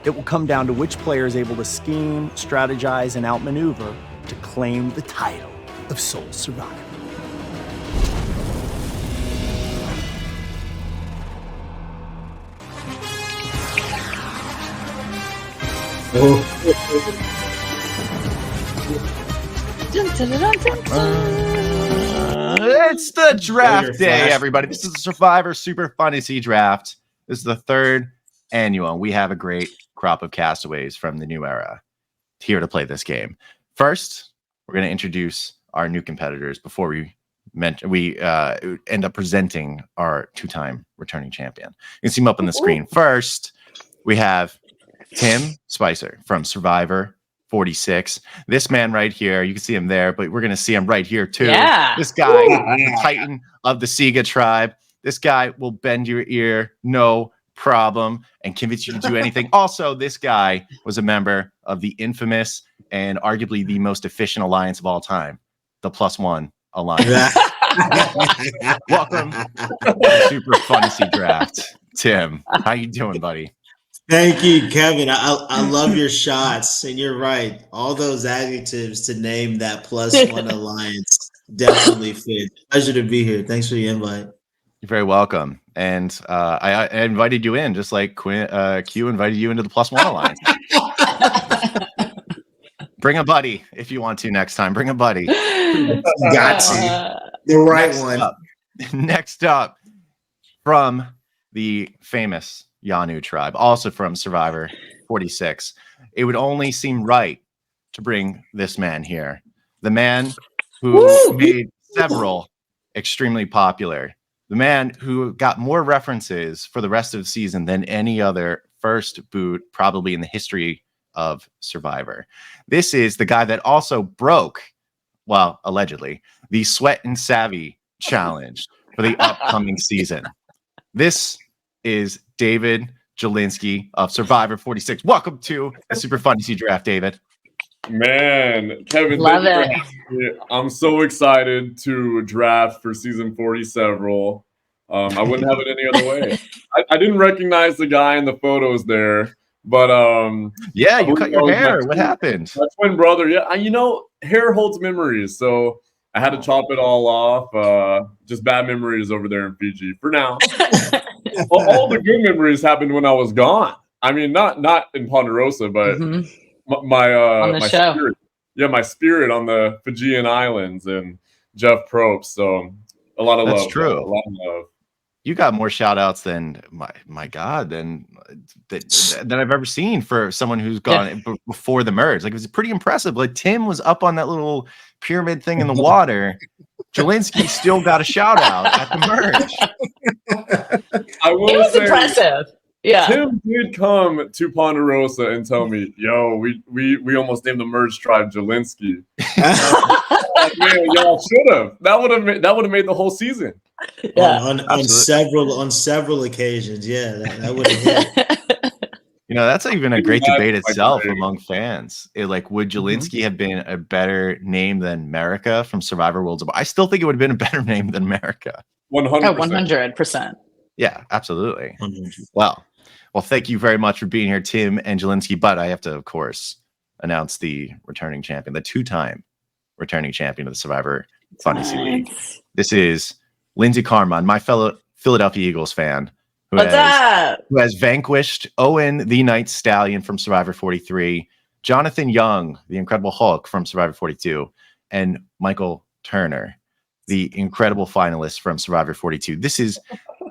It will come down to which player is able to scheme, strategize, and outmaneuver to claim the title of Sole Survivor. It's the draft day, everybody. This is the Survivor Super Funtasy Draft. This is the third annual. We have a great crop of castaways from the new era here to play this game. First, we're going to introduce our new competitors before we end up presenting our two-time returning champion. You can see him up on the screen. First, we have Tim Spicer from Survivor 46. This man right here, you can see him there, but we're going to see him right here too. Yeah. This guy, the titan of the Sega tribe. This guy will bend your ear, no problem, and convince you to do anything. Also, this guy was a member of the infamous and arguably the most efficient alliance of all time, the +1 Alliance. Welcome to the Super Funtasy Draft. Tim, how you doing, buddy? Thank you, Kevin. I love your shots, and you're right. All those adjectives to name that +1 alliance definitely fit. Pleasure to be here. Thanks for the invite. You're very welcome. And I invited you in, just like Q invited you into the +1 alliance. Bring a buddy if you want to next time. Bring a buddy. Got to. The right one. Next up, from the famous Yanu tribe, also from Survivor 46. It would only seem right to bring this man here. The man who made several extremely popular. The man who got more references for the rest of the season than any other first boot probably in the history of Survivor. This is the guy that also broke, well, allegedly, the Sweat and Savvy challenge for the upcoming season. This is David Jelinsky of Survivor 46. Welcome to the Super Funtasy Draft, David. Man, Kevin, love it. I'm so excited to draft for season 40 several. I wouldn't have it any other way. I didn't recognize the guy in the photos there, but yeah, you cut your hair. What happened? My twin brother. Yeah, hair holds memories, so I had to chop it all off. Just bad memories over there in Fiji for now. All the good memories happened when I was gone. I mean, not in Ponderosa, but my spirit. Yeah, my spirit on the Fijian Islands and Jeff Probst. So a lot of love. That's true. A lot of love. You got more shout outs than my God than I've ever seen for someone who's gone before the merge. Like, it was pretty impressive. Like, Tim was up on that little pyramid thing in the water. Jelinsky still got a shout out at the merge. It was impressive. Yeah. Tim did come to Ponderosa and tell me, "Yo, we almost named the merge tribe Jelinsky." Man, y'all should have. That would have made the whole season. Yeah. On several occasions. Yeah, that would have. You know, that's even a great debate itself among fans. Would Jelinsky have been a better name than America from Survivor Worlds? I still think it would have been a better name than America. 100%. 100%. Yeah, absolutely. Well, thank you very much for being here, Tim and Jelinsky. But I have to, of course, announce the returning champion, the two-time returning champion of the Survivor Funtasy League. This is Lindsay Carmine, my fellow Philadelphia Eagles fan, who has vanquished Owen the Night Stallion from Survivor 43, Jonathan Young, the Incredible Hulk from Survivor 42, and Michael Turner, the incredible finalist from Survivor 42. This is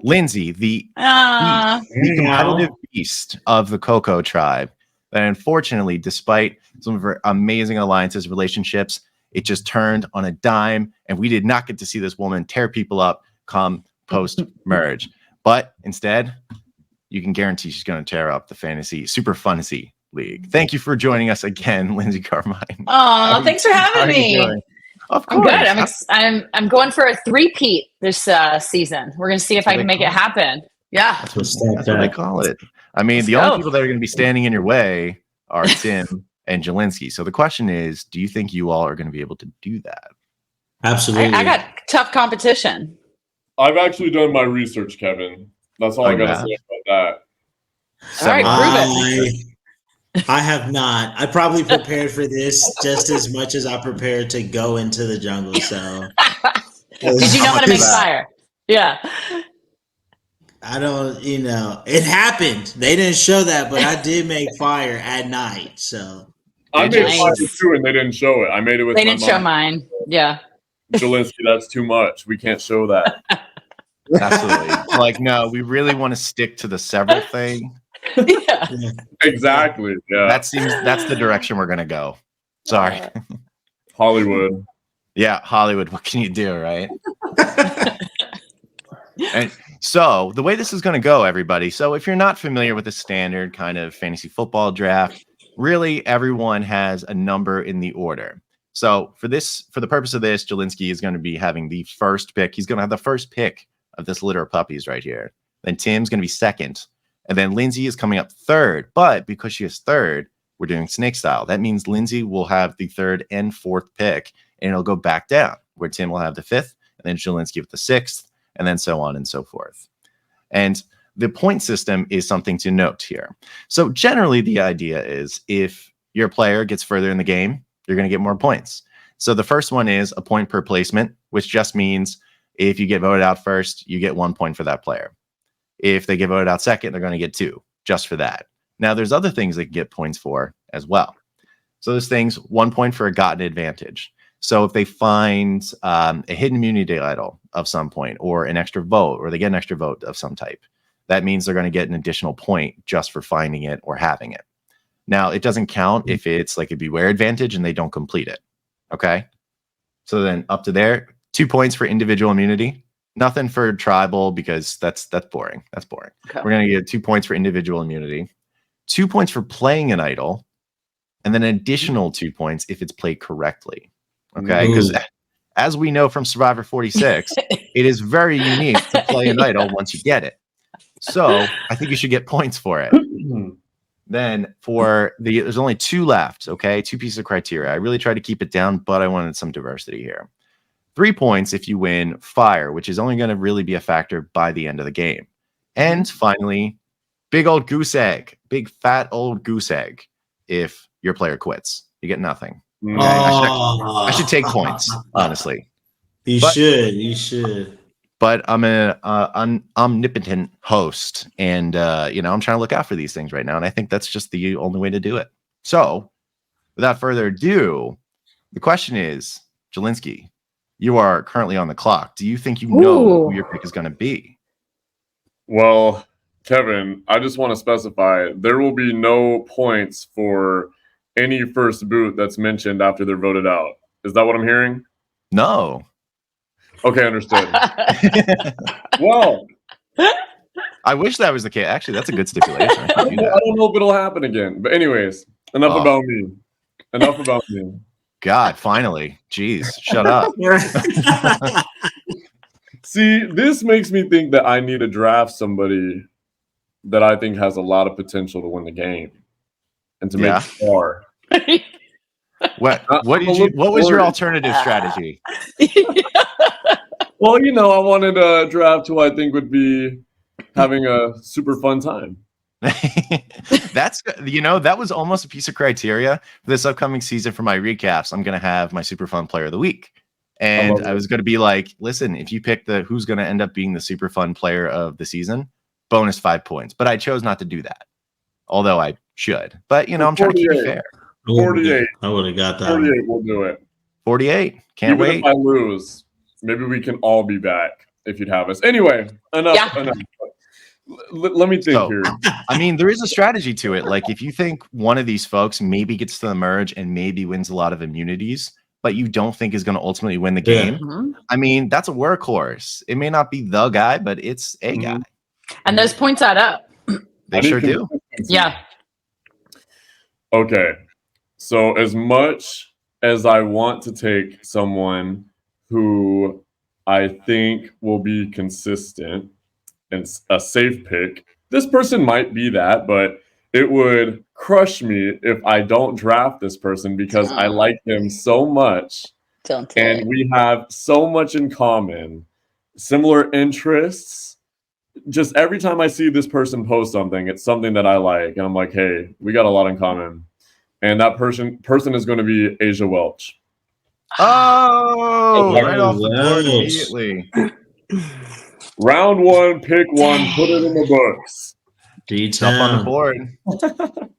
Lindsay, the competitive beast of the Coco tribe. And unfortunately, despite some of her amazing alliances, relationships, it just turned on a dime, and we did not get to see this woman tear people up come post-merge. But instead, you can guarantee she's going to tear up the Super Funtasy League. Thank you for joining us again, Lindsay Carmine. Oh, thanks for having me. Of course. I'm good. I'm going for a three-peat this season. We're going to see if I can make it happen. Yeah. That's what they call it. I mean, the only people that are going to be standing in your way are Tim and Jelinsky. So the question is, do you think you all are going to be able to do that? Absolutely. I got tough competition. I've actually done my research, Kevin. That's all I got to say about that. All right, prove it. I have not. I probably prepared for this just as much as I prepared to go into the jungle. So, Did you know how to make that? fire? Yeah. I don't, it happened. They didn't show that, but I did make fire at night. So I Did made you? fire Nice. too, and they didn't show it. I made it with They my didn't show mom. mine. Yeah. Jelinsky, that's too much. We can't show that. Absolutely. Like, no, we really want to stick to the several thing. Yeah. Exactly. Yeah. That's the direction we're gonna go. Sorry. Hollywood. Yeah, Hollywood. What can you do, right? And so the way this is going to go, everybody. So if you're not familiar with the standard kind of fantasy football draft, really everyone has a number in the order. So for the purpose of this, Jelinsky is going to be having the first pick. He's going to have the first pick of this litter of puppies right here. Then Tim's going to be second. And then Lindsay is coming up third. But because she is third, we're doing snake style. That means Lindsay will have the third and fourth pick, and it'll go back down, where Tim will have the fifth, and then Jelinsky with the sixth, and then so on and so forth. And the point system is something to note here. So generally, the idea is if your player gets further in the game, you're going to get more points. So the first one is a point per placement, which just means if you get voted out first, you get 1 point for that player. If they get voted out second, they're going to get 2 just for that. Now, there's other things they can get points for as well. So there's things, 1 point for a gotten advantage. So if they find a hidden immunity idol of some point, or an extra vote, or they get an extra vote of some type, that means they're going to get an additional point just for finding it or having it. Now, it doesn't count if it's like a beware advantage and they don't complete it. Okay. So then up to there, 2 points for individual immunity. Nothing for tribal because that's boring. That's boring. Okay. We're going to get 2 points for individual immunity, 2 points for playing an idol, and then an additional 2 points if it's played correctly. Okay, because as we know from Survivor 46, it is very unique to play an idol once you get it. So I think you should get points for it. Then there's only 2 left. Okay, 2 pieces of criteria. I really tried to keep it down, but I wanted some diversity here. 3 points if you win fire, which is only going to really be a factor by the end of the game. And finally, big old goose egg, big fat old goose egg. If your player quits, you get nothing. Okay? I should take points, honestly. You should. But I'm an omnipotent host, and I'm trying to look out for these things right now, and I think that's just the only way to do it. So, without further ado, the question is, Jelinsky, you are currently on the clock. Do you think you know who your pick is going to be? Well, Kevin, I just want to specify there will be no points for any first boot that's mentioned after they're voted out. Is that what I'm hearing? No. Okay, understood. Well, I wish that was the case. Actually, that's a good stipulation. I don't know if it'll happen again. But anyways, enough about me. Enough about me. God, finally. Jeez, shut up. See, this makes me think that I need to draft somebody that I think has a lot of potential to win the game and to make it far. What was your alternative strategy? Well, I wanted to draft who I think would be having a super fun time. That was almost a piece of criteria for this upcoming season for my recaps. I'm going to have my super fun player of the week. And I was going to be like, listen, if you pick who's going to end up being the super fun player of the season, bonus 5 points. But I chose not to do that. Although I should. But, I'm trying to keep it fair. 48. I would have got that. 48 will do it. 48. Can't wait. If I lose, maybe we can all be back if you'd have us. Anyway, enough. Let me think here. I mean, there is a strategy to it. Like, if you think one of these folks maybe gets to the merge and maybe wins a lot of immunities, but you don't think is going to ultimately win the game, I mean, that's a workhorse. It may not be the guy, but it's a guy. And those points add up. They sure do. Yeah. Okay. So as much as I want to take someone who I think will be consistent and a safe pick, this person might be that, but it would crush me if I don't draft this person because I like him so much. And we have so much in common, similar interests, just every time I see this person post something, it's something that I like, and I'm like, hey, we got a lot in common. And that person is going to be Asia Welch. Oh, right off the board Welch. immediately. Round 1, pick 1, put it in the books. It's up on the board.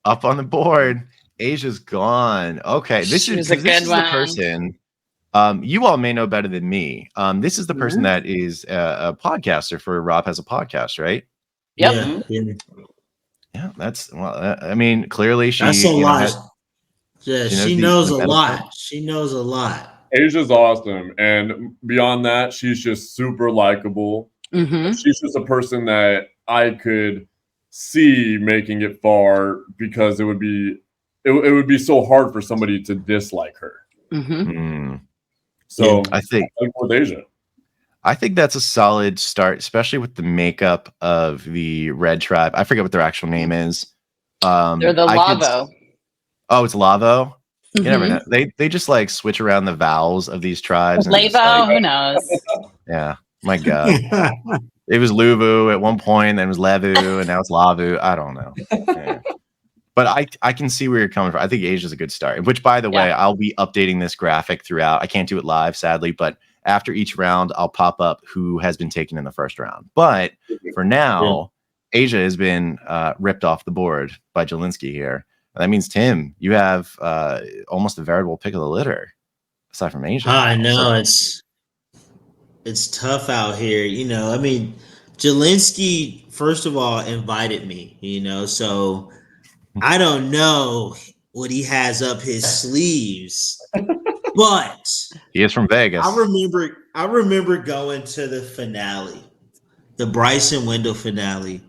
Up on the board. Asia's gone. Okay, this is a good the one. person. You all may know better than me. This is the person that is a podcaster for Rob Has a Podcast, right? Yep. Yeah, that's I mean, clearly she. That's a lot. She knows a the lot. She knows a lot. Asia's awesome, and beyond that, she's just super likable. Mm-hmm. She's just a person that I could see making it far because it would be so hard for somebody to dislike her. Mm-hmm. So I think with Asia. I think that's a solid start, especially with the makeup of the Red Tribe. I forget what their actual name is. They're the Lavo. Oh, it's Lavo. You never Mm-hmm. know. They just like switch around the vowels of these tribes. Lavo, who knows? Yeah, my God. It was Luvu at one point, then it was Levu, and now it's Lavu. I don't know. Yeah. But I can see where you're coming from. I think Asia's a good start. Which, by the way, I'll be updating this graphic throughout. I can't do it live, sadly, but after each round, I'll pop up who has been taken in the first round. But for now, Asia has been ripped off the board by Jelinsky here. And that means, Tim, you have almost a veritable pick of the litter, aside from Asia. I know it's tough out here. You know, I mean, Jelinsky, first of all, invited me, you know, so I don't know what he has up his sleeves, but he is from Vegas. I remember going to the finale, the Bryson Wendell finale,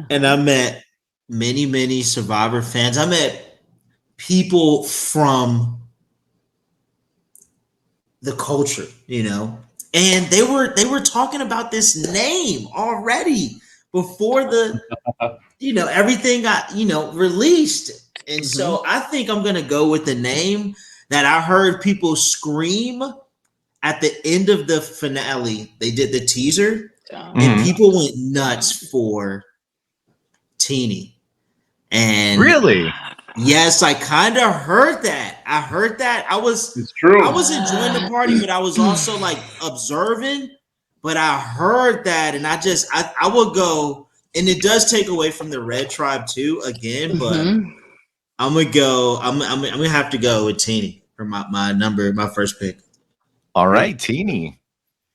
and I met many Survivor fans. I met people from the culture, you know, and they were talking about this name already before the everything got released. And so I think I'm gonna go with the name that I heard people scream at the end of the finale. They did the teaser, and people went nuts for Teeny. And really, yes, I kind of heard that. It's true. I was enjoying the party, but I was also like observing. But I heard that, and I would go, and it does take away from the Red Tribe too, again. But I'm gonna go. I'm gonna have to go with Teeny for my first pick. All right, Teeny.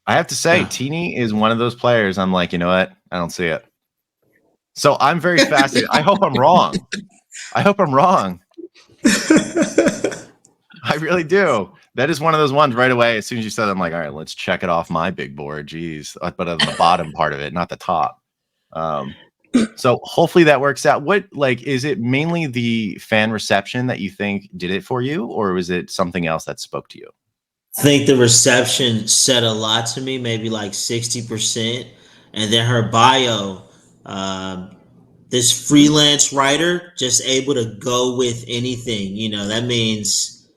I have to say, Teeny is one of those players. I'm like, you know what? I don't see it. So I'm very fascinated. I hope I'm wrong. I really do. That is one of those ones right away. As soon as you said it, I'm like, all right, let's check it off my big board. Jeez. But on the bottom part of it, not the top. So hopefully that works out. Is it mainly the fan reception that you think did it for you, or was it something else that spoke to you? I think the reception said a lot to me, maybe like 60%. And then her bio, this freelance writer, just able to go with anything. You know, that means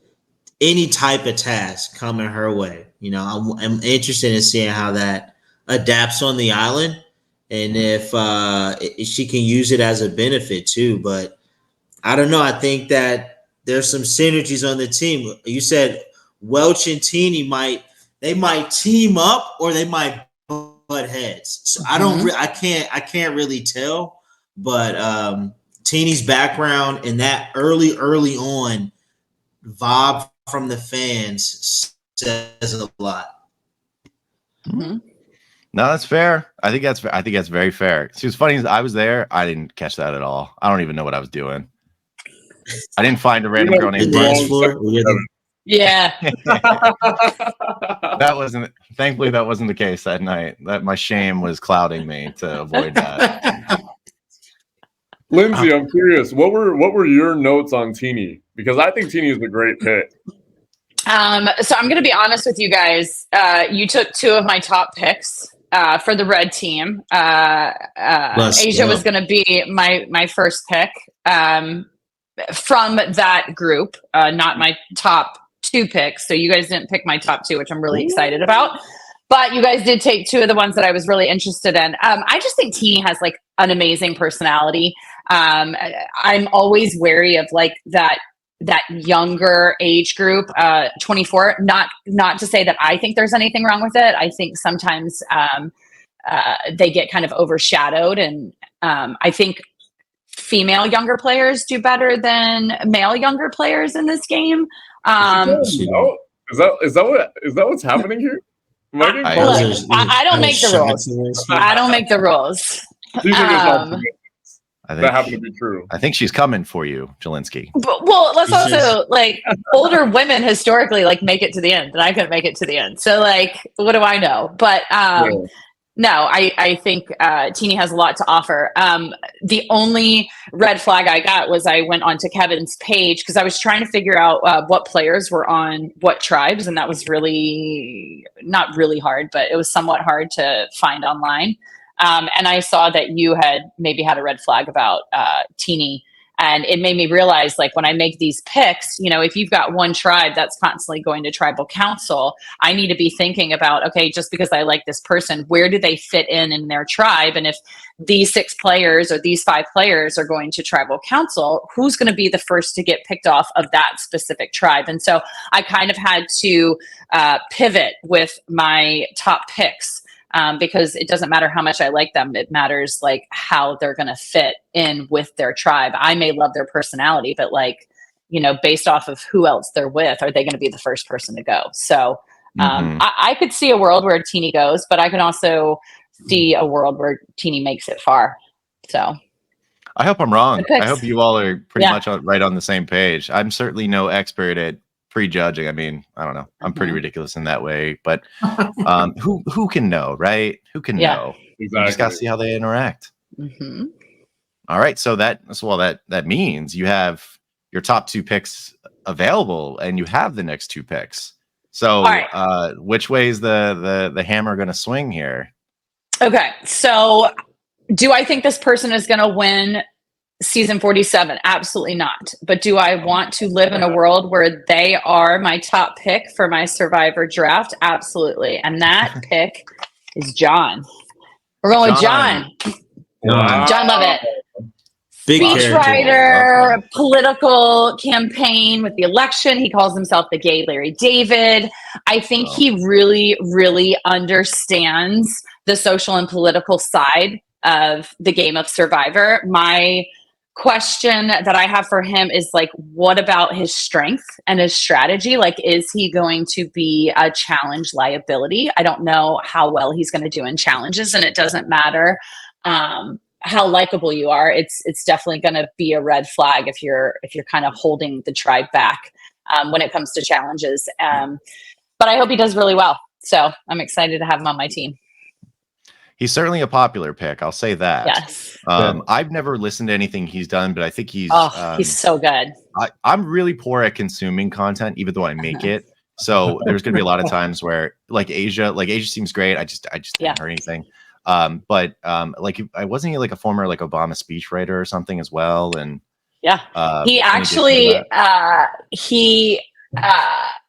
any type of task coming her way. You know, I'm interested in seeing how that adapts on the island, and if she can use it as a benefit too. But I don't know. I think that there's some synergies on the team. You said Welch and Teeny might team up, or they might butt heads. So I can't really tell. But Teeny's background and that early on vibe from the fans says a lot. No, that's fair. I think that's very fair. See, what's funny is I was there. I didn't catch that at all. I don't even know what I was doing. I didn't find a random girl named Brian. Yeah. Thankfully that wasn't the case that night. That my shame was clouding me to avoid that. Lindsay, I'm curious. What were your notes on Teeny? Because I think Teeny is a great pick. So I'm going to be honest with you guys. You took two of my top picks for the red team. Asia was going to be my first pick from that group, not my top two picks. So you guys didn't pick my top two, which I'm really excited about. But you guys did take two of the ones that I was really interested in. I just think Teeny has like an amazing personality. I'm always wary of like that younger age group, 24. Not to say that I think there's anything wrong with it. I think sometimes they get kind of overshadowed, and I think female younger players do better than male younger players in this game. Is that what's happening here? I don't make the rules. I don't make the rules. These are just observations that happen to be true. I think she's coming for you, Jelinsky. Well, let's also like older women historically like make it to the end, and I couldn't make it to the end. So like, what do I know? But no, I think Teeny has a lot to offer. The only red flag I got was I went onto Kevin's page because I was trying to figure out what players were on what tribes, and that was really not really hard, but it was somewhat hard to find online. And I saw that you had maybe had a red flag about Teeny. And it made me realize, like, when I make these picks, you know, if you've got one tribe that's constantly going to tribal council, I need to be thinking about, okay, just because I like this person, where do they fit in their tribe? And if these 6 players or these 5 players are going to tribal council, who's going to be the first to get picked off of that specific tribe? And so I kind of had to pivot with my top picks. Because it doesn't matter how much I like them. It matters like how they're going to fit in with their tribe. I may love their personality, but like, you know, based off of who else they're with, are they going to be the first person to go? So I could see a world where Teeny goes, but I can also see a world where Teeny makes it far. So I hope I'm wrong. I hope you all are pretty much right on the same page. I'm certainly no expert at prejudging. I mean, I don't know. I'm pretty ridiculous in that way, but who can know, right? Who can know? Exactly. You just got to see how they interact. All right, so that means you have your top 2 picks available, and you have the next 2 picks. So, which way is the hammer going to swing here? Okay, so do I think this person is going to win season 47? Absolutely not. But do I want to live in a world where they are my top pick for my Survivor draft? Absolutely. And that pick is John. We're going with John. John Lovett. Big speechwriter, political campaign with the election. He calls himself the gay Larry David. I think he really, really understands the social and political side of the game of Survivor. My question that I have for him is like, what about his strength and his strategy? Like, is he going to be a challenge liability? I don't know how well he's going to do in challenges, and it doesn't matter how likable you are. It's definitely going to be a red flag if you're kind of holding the tribe back when it comes to challenges. But I hope he does really well. So I'm excited to have him on my team. He's certainly a popular pick. I'll say that. Yes. I've never listened to anything he's done, but I think he's so good. I'm really poor at consuming content, even though I make it. So there's going to be a lot of times where like Asia seems great. I just didn't hear anything. But wasn't he like a former like Obama speechwriter or something as well? And he actually he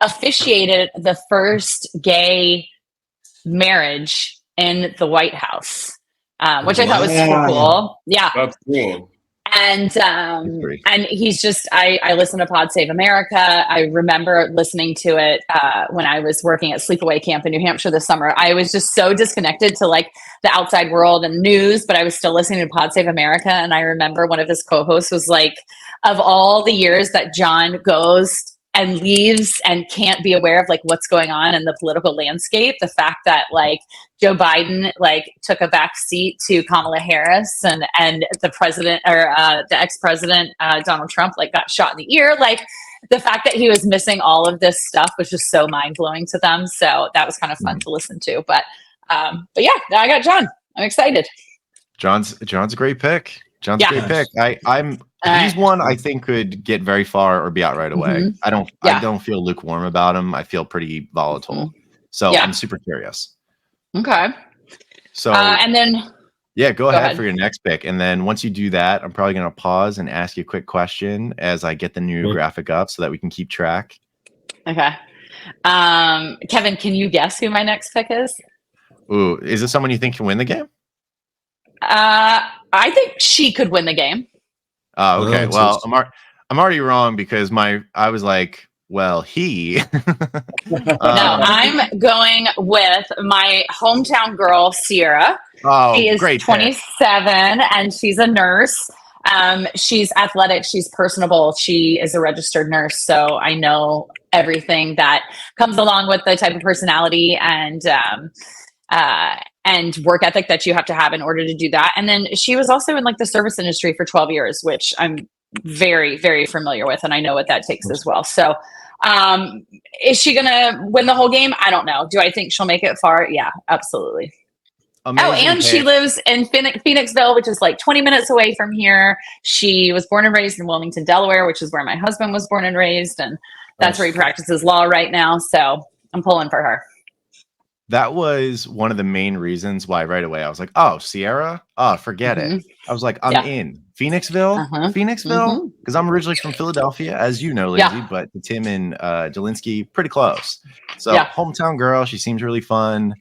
officiated the first gay marriage in the White House, which I thought was super cool. Yeah, that's cool. And he's just I listen to Pod Save America. I remember listening to it when I was working at Sleepaway Camp in New Hampshire this summer. I was just so disconnected to like the outside world and news, but I was still listening to Pod Save America. And I remember one of his co-hosts was like, of all the years that John goes and leaves and can't be aware of like what's going on in the political landscape, the fact that like Joe Biden like took a back seat to Kamala Harris and the president or the ex-president Donald Trump like got shot in the ear, like the fact that he was missing all of this stuff was just so mind-blowing to them. So that was kind of fun to listen to. But yeah, now I got John. I'm excited. John's a great pick. John's a great pick. He's one I think could get very far or be out right away. I don't feel lukewarm about him. I feel pretty volatile. So I'm super curious. Okay. So and then go ahead for your next pick. And then once you do that, I'm probably gonna pause and ask you a quick question as I get the new graphic up so that we can keep track. Okay. Kevin, can you guess who my next pick is? Ooh, is this someone you think can win the game? I think she could win the game. Oh, okay. Well, I'm already wrong because I was like, well, he. No, I'm going with my hometown girl, Sierra. Oh, she is great 27 and she's a nurse. She's athletic. She's personable. She is a registered nurse. So I know everything that comes along with the type of personality and work ethic that you have to have in order to do that. And then she was also in like the service industry for 12 years, which I'm very, very familiar with. And I know what that takes as well. So is she going to win the whole game? I don't know. Do I think she'll make it far? Yeah, absolutely. Amazing and she lives in Phoenixville, which is like 20 minutes away from here. She was born and raised in Wilmington, Delaware, which is where my husband was born and raised. And that's where he practices law right now. So I'm pulling for her. That was one of the main reasons why right away I was like, oh, Sierra? Oh, forget it. I was like, I'm in. Phoenixville? Because I'm originally from Philadelphia, as you know, Lindsay, but Tim and Jelinsky, pretty close. So hometown girl, she seems really fun.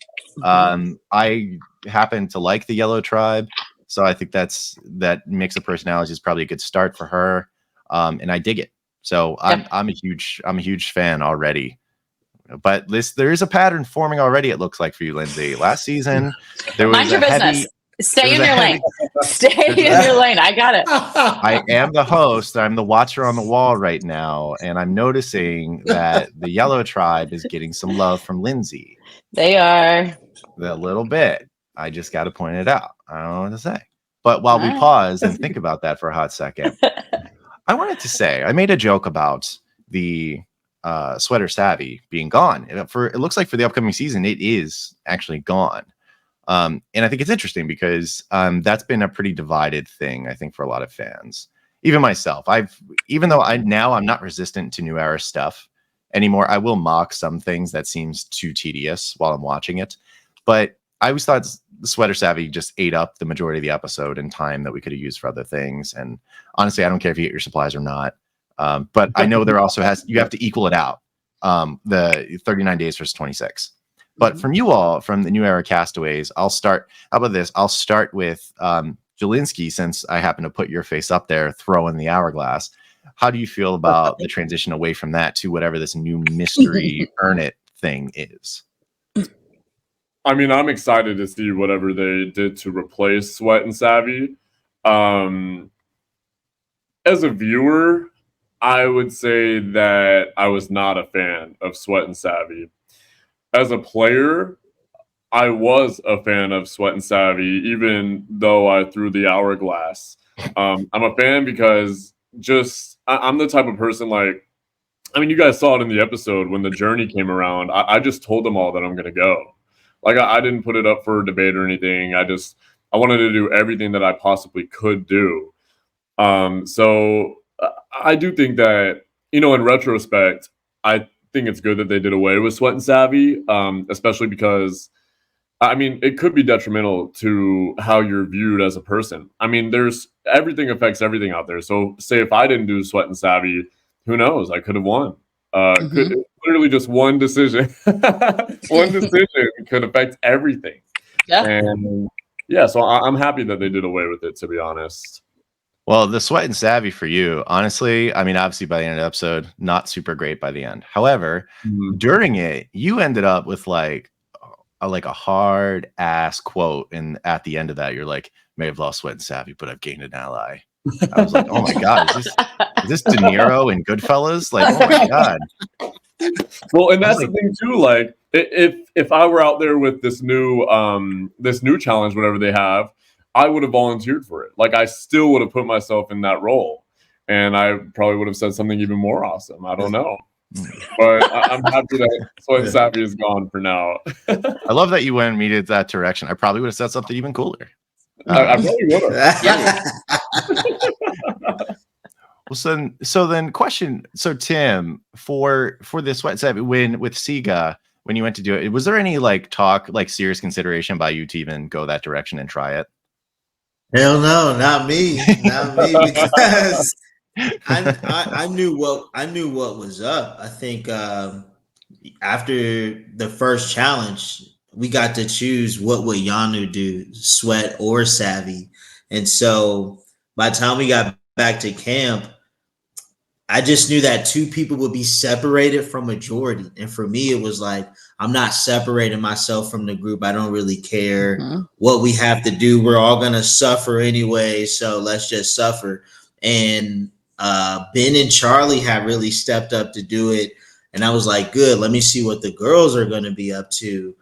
I happen to like the Yellow Tribe. So I think that mix of personalities is probably a good start for her. And I dig it. So I'm a huge fan already. But there is a pattern forming already, it looks like, for you, Lindsay. Last season, there was Mind your business. Stay in your lane. Stay in your lane. I got it. I am the host. I'm the watcher on the wall right now. And I'm noticing that the Yellow Tribe is getting some love from Lindsay. They are. A little bit. I just got to point it out. I don't know what to say. But while we pause and think about that for a hot second, I wanted to say, I made a joke about the Sweater Savvy being gone. It looks like for the upcoming season, it is actually gone. And I think it's interesting because that's been a pretty divided thing, I think, for a lot of fans. Even myself, even though I'm not resistant to new era stuff anymore, I will mock some things that seems too tedious while I'm watching it. But I always thought the Sweater Savvy just ate up the majority of the episode and time that we could have used for other things. And honestly, I don't care if you get your supplies or not. But I know there also you have to equal it out. The 39 days versus 26. But from you all, from the new era Castaways, I'll start. How about this? I'll start with Jelinsky, since I happen to put your face up there, throwing the hourglass. How do you feel about the transition away from that to whatever this new mystery earn it thing is? I mean, I'm excited to see whatever they did to replace Sweat and Savvy. As a viewer, I would say that I was not a fan of Sweat and Savvy. As a player, I was a fan of Sweat and Savvy, even though I threw the hourglass. I'm a fan because I'm the type of person, like, I mean, you guys saw it in the episode when the journey came around. I just told them all that I'm going to go. Like, I didn't put it up for a debate or anything. I wanted to do everything that I possibly could do. So I do think that, in retrospect, I think it's good that they did away with Sweat and Savvy, especially because, I mean, it could be detrimental to how you're viewed as a person. I mean, everything affects everything out there. So say if I didn't do Sweat and Savvy, who knows? I could have won. Literally just one decision. One decision could affect everything. Yeah. And so I'm happy that they did away with it, to be honest. Well, the Sweat and Savvy for you, honestly, I mean, obviously by the end of the episode, not super great by the end. However, during it, you ended up with like a hard ass quote, and at the end of that, you're like, "May have lost Sweat and Savvy, but I've gained an ally." I was like, "Oh my god, is this De Niro in Goodfellas?" Like, oh my god. Well, and that's the thing too. Like, if I were out there with this new challenge, whatever they have, I would have volunteered for it. Like, I still would have put myself in that role, and I probably would have said something even more awesome. I don't know, but I'm happy that Sweat and Savvy is gone for now. I love that you went and meted that direction. I probably would have said something even cooler. I probably would have. Well, so then question. So Tim, for the Sweat and Savvy with Siga, when you went to do it, was there any serious consideration by you to even go that direction and try it? Hell no, not me, because I knew what was up. I think after the first challenge, we got to choose what would Yanu do, sweat or savvy. And so by the time we got back to camp, I just knew that two people would be separated from majority. And for me, it was like, I'm not separating myself from the group. I don't really care what we have to do. We're all going to suffer anyway. So let's just suffer. And Ben and Charlie have really stepped up to do it. And I was like, good, let me see what the girls are going to be up to.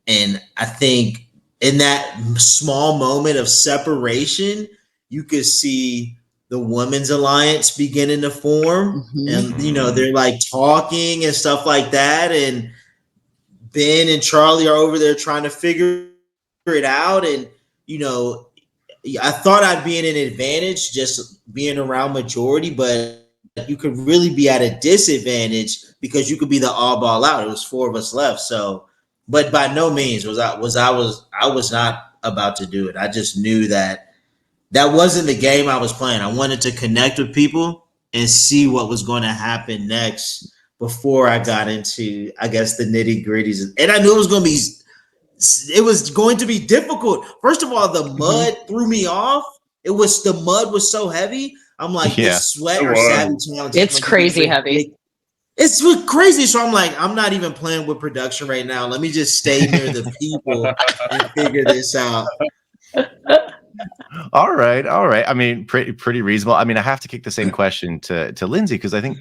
And I think in that small moment of separation, you could see the women's alliance beginning to form. And, you know, they're like talking and stuff like that. And Ben and Charlie are over there trying to figure it out. And, you know, I thought I'd be in an advantage just being around majority, but you could really be at a disadvantage because you could be the all ball out. It was 4 of us left. So, but by no means was I was not about to do it. I just knew that wasn't the game I was playing. I wanted to connect with people and see what was going to happen next before I got into, I guess, the nitty gritties. And I knew it was going to be difficult. First of all, the mud threw me off. The mud was so heavy. I'm like, this sweat or savvy challenge. It's crazy heavy. It's crazy. So I'm like, I'm not even playing with production right now. Let me just stay near the people and figure this out. All right. I mean, pretty reasonable. I mean, I have to kick the same question to Lindsay because I think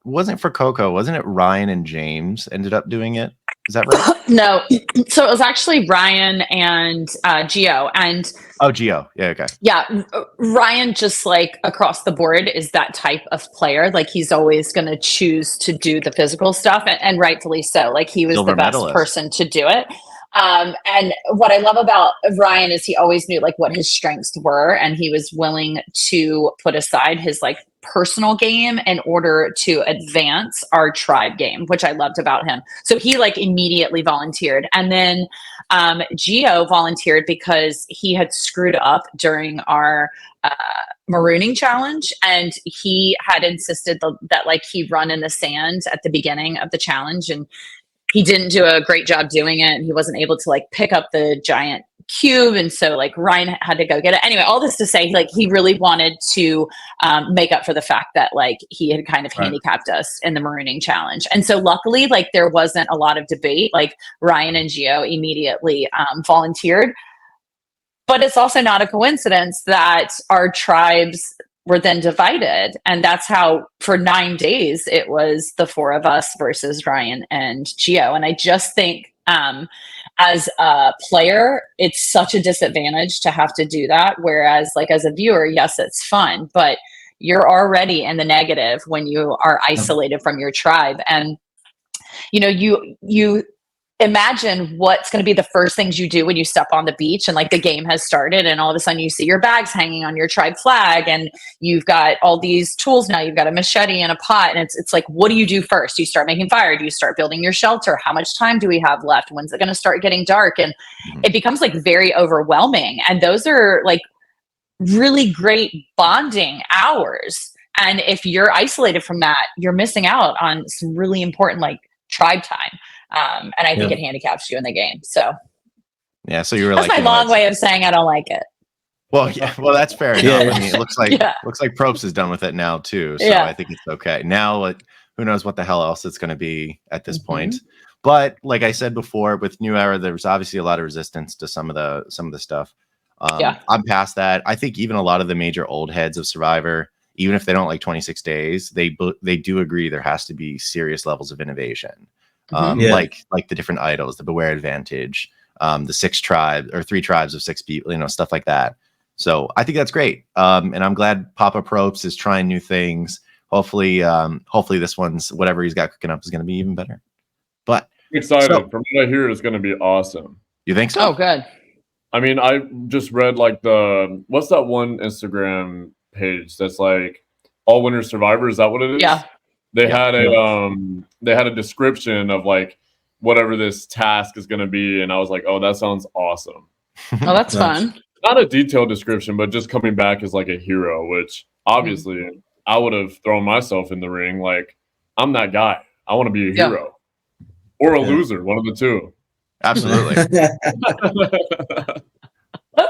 wasn't for Coco, wasn't it Ryan and James ended up doing it? Is that right? No. So it was actually Ryan and Gio. And Gio. Yeah, okay. Yeah. Ryan, just like across the board, is that type of player. Like he's always going to choose to do the physical stuff, and rightfully so. Like he was Silver the best medalist. Person to do it. And what I love about Ryan is he always knew like what his strengths were, and he was willing to put aside his like personal game in order to advance our tribe game, which I loved about him. So he like immediately volunteered. And then Gio volunteered because he had screwed up during our marooning challenge, and he had insisted that like he run in the sand at the beginning of the challenge, and he didn't do a great job doing it, and he wasn't able to like pick up the giant cube, and so like Ryan had to go get it. Anyway, all this to say, like he really wanted to make up for the fact that like he had kind of handicapped us in the marooning challenge. And so luckily, like there wasn't a lot of debate. Like Ryan and Gio immediately volunteered. But it's also not a coincidence that our tribes were then divided. And that's how for 9 days, it was the 4 of us versus Ryan and Gio. And I just think as a player, it's such a disadvantage to have to do that. Whereas like as a viewer, yes, it's fun, but you're already in the negative when you are isolated from your tribe. And, you know, you imagine what's going to be the first things you do when you step on the beach and like the game has started, and all of a sudden you see your bags hanging on your tribe flag, and you've got all these tools now. You've got a machete and a pot, and it's like, what do you do first? Do you start making fire? Do you start building your shelter? How much time do we have left? When's it going to start getting dark? And it becomes like very overwhelming. And those are like really great bonding hours. And if you're isolated from that, you're missing out on some really important like tribe time. And I think it handicaps you in the game. So so you were that's like, my long way of saying I don't like it. Well, well, that's fair enough. I mean, it looks like Probst is done with it now too. So I think it's okay. Now, like, who knows what the hell else it's going to be at this point. But like I said before, with New Era, there was obviously a lot of resistance to some of the stuff. I'm past that. I think even a lot of the major old heads of Survivor, even if they don't like 26 days, they do agree there has to be serious levels of innovation. Like the different idols, the Beware Advantage, the 6 tribes or 3 tribes of 6 people, you know, stuff like that. So I think that's great. And I'm glad Papa Probst is trying new things. Hopefully this one's whatever he's got cooking up is going to be even better. But I'm excited. From what I hear, it's going to be awesome. You think so? Oh, good. I mean, I just read like what's that one Instagram page that's like All Winter Survivor? Is that what it is? Yeah. They had a description of like whatever this task is going to be, and I was like, oh, that sounds awesome. Oh, that's fun. Not a detailed description, but just coming back as like a hero, which obviously I would have thrown myself in the ring. Like, I'm that guy. I want to be a hero or a loser, one of the two. Absolutely.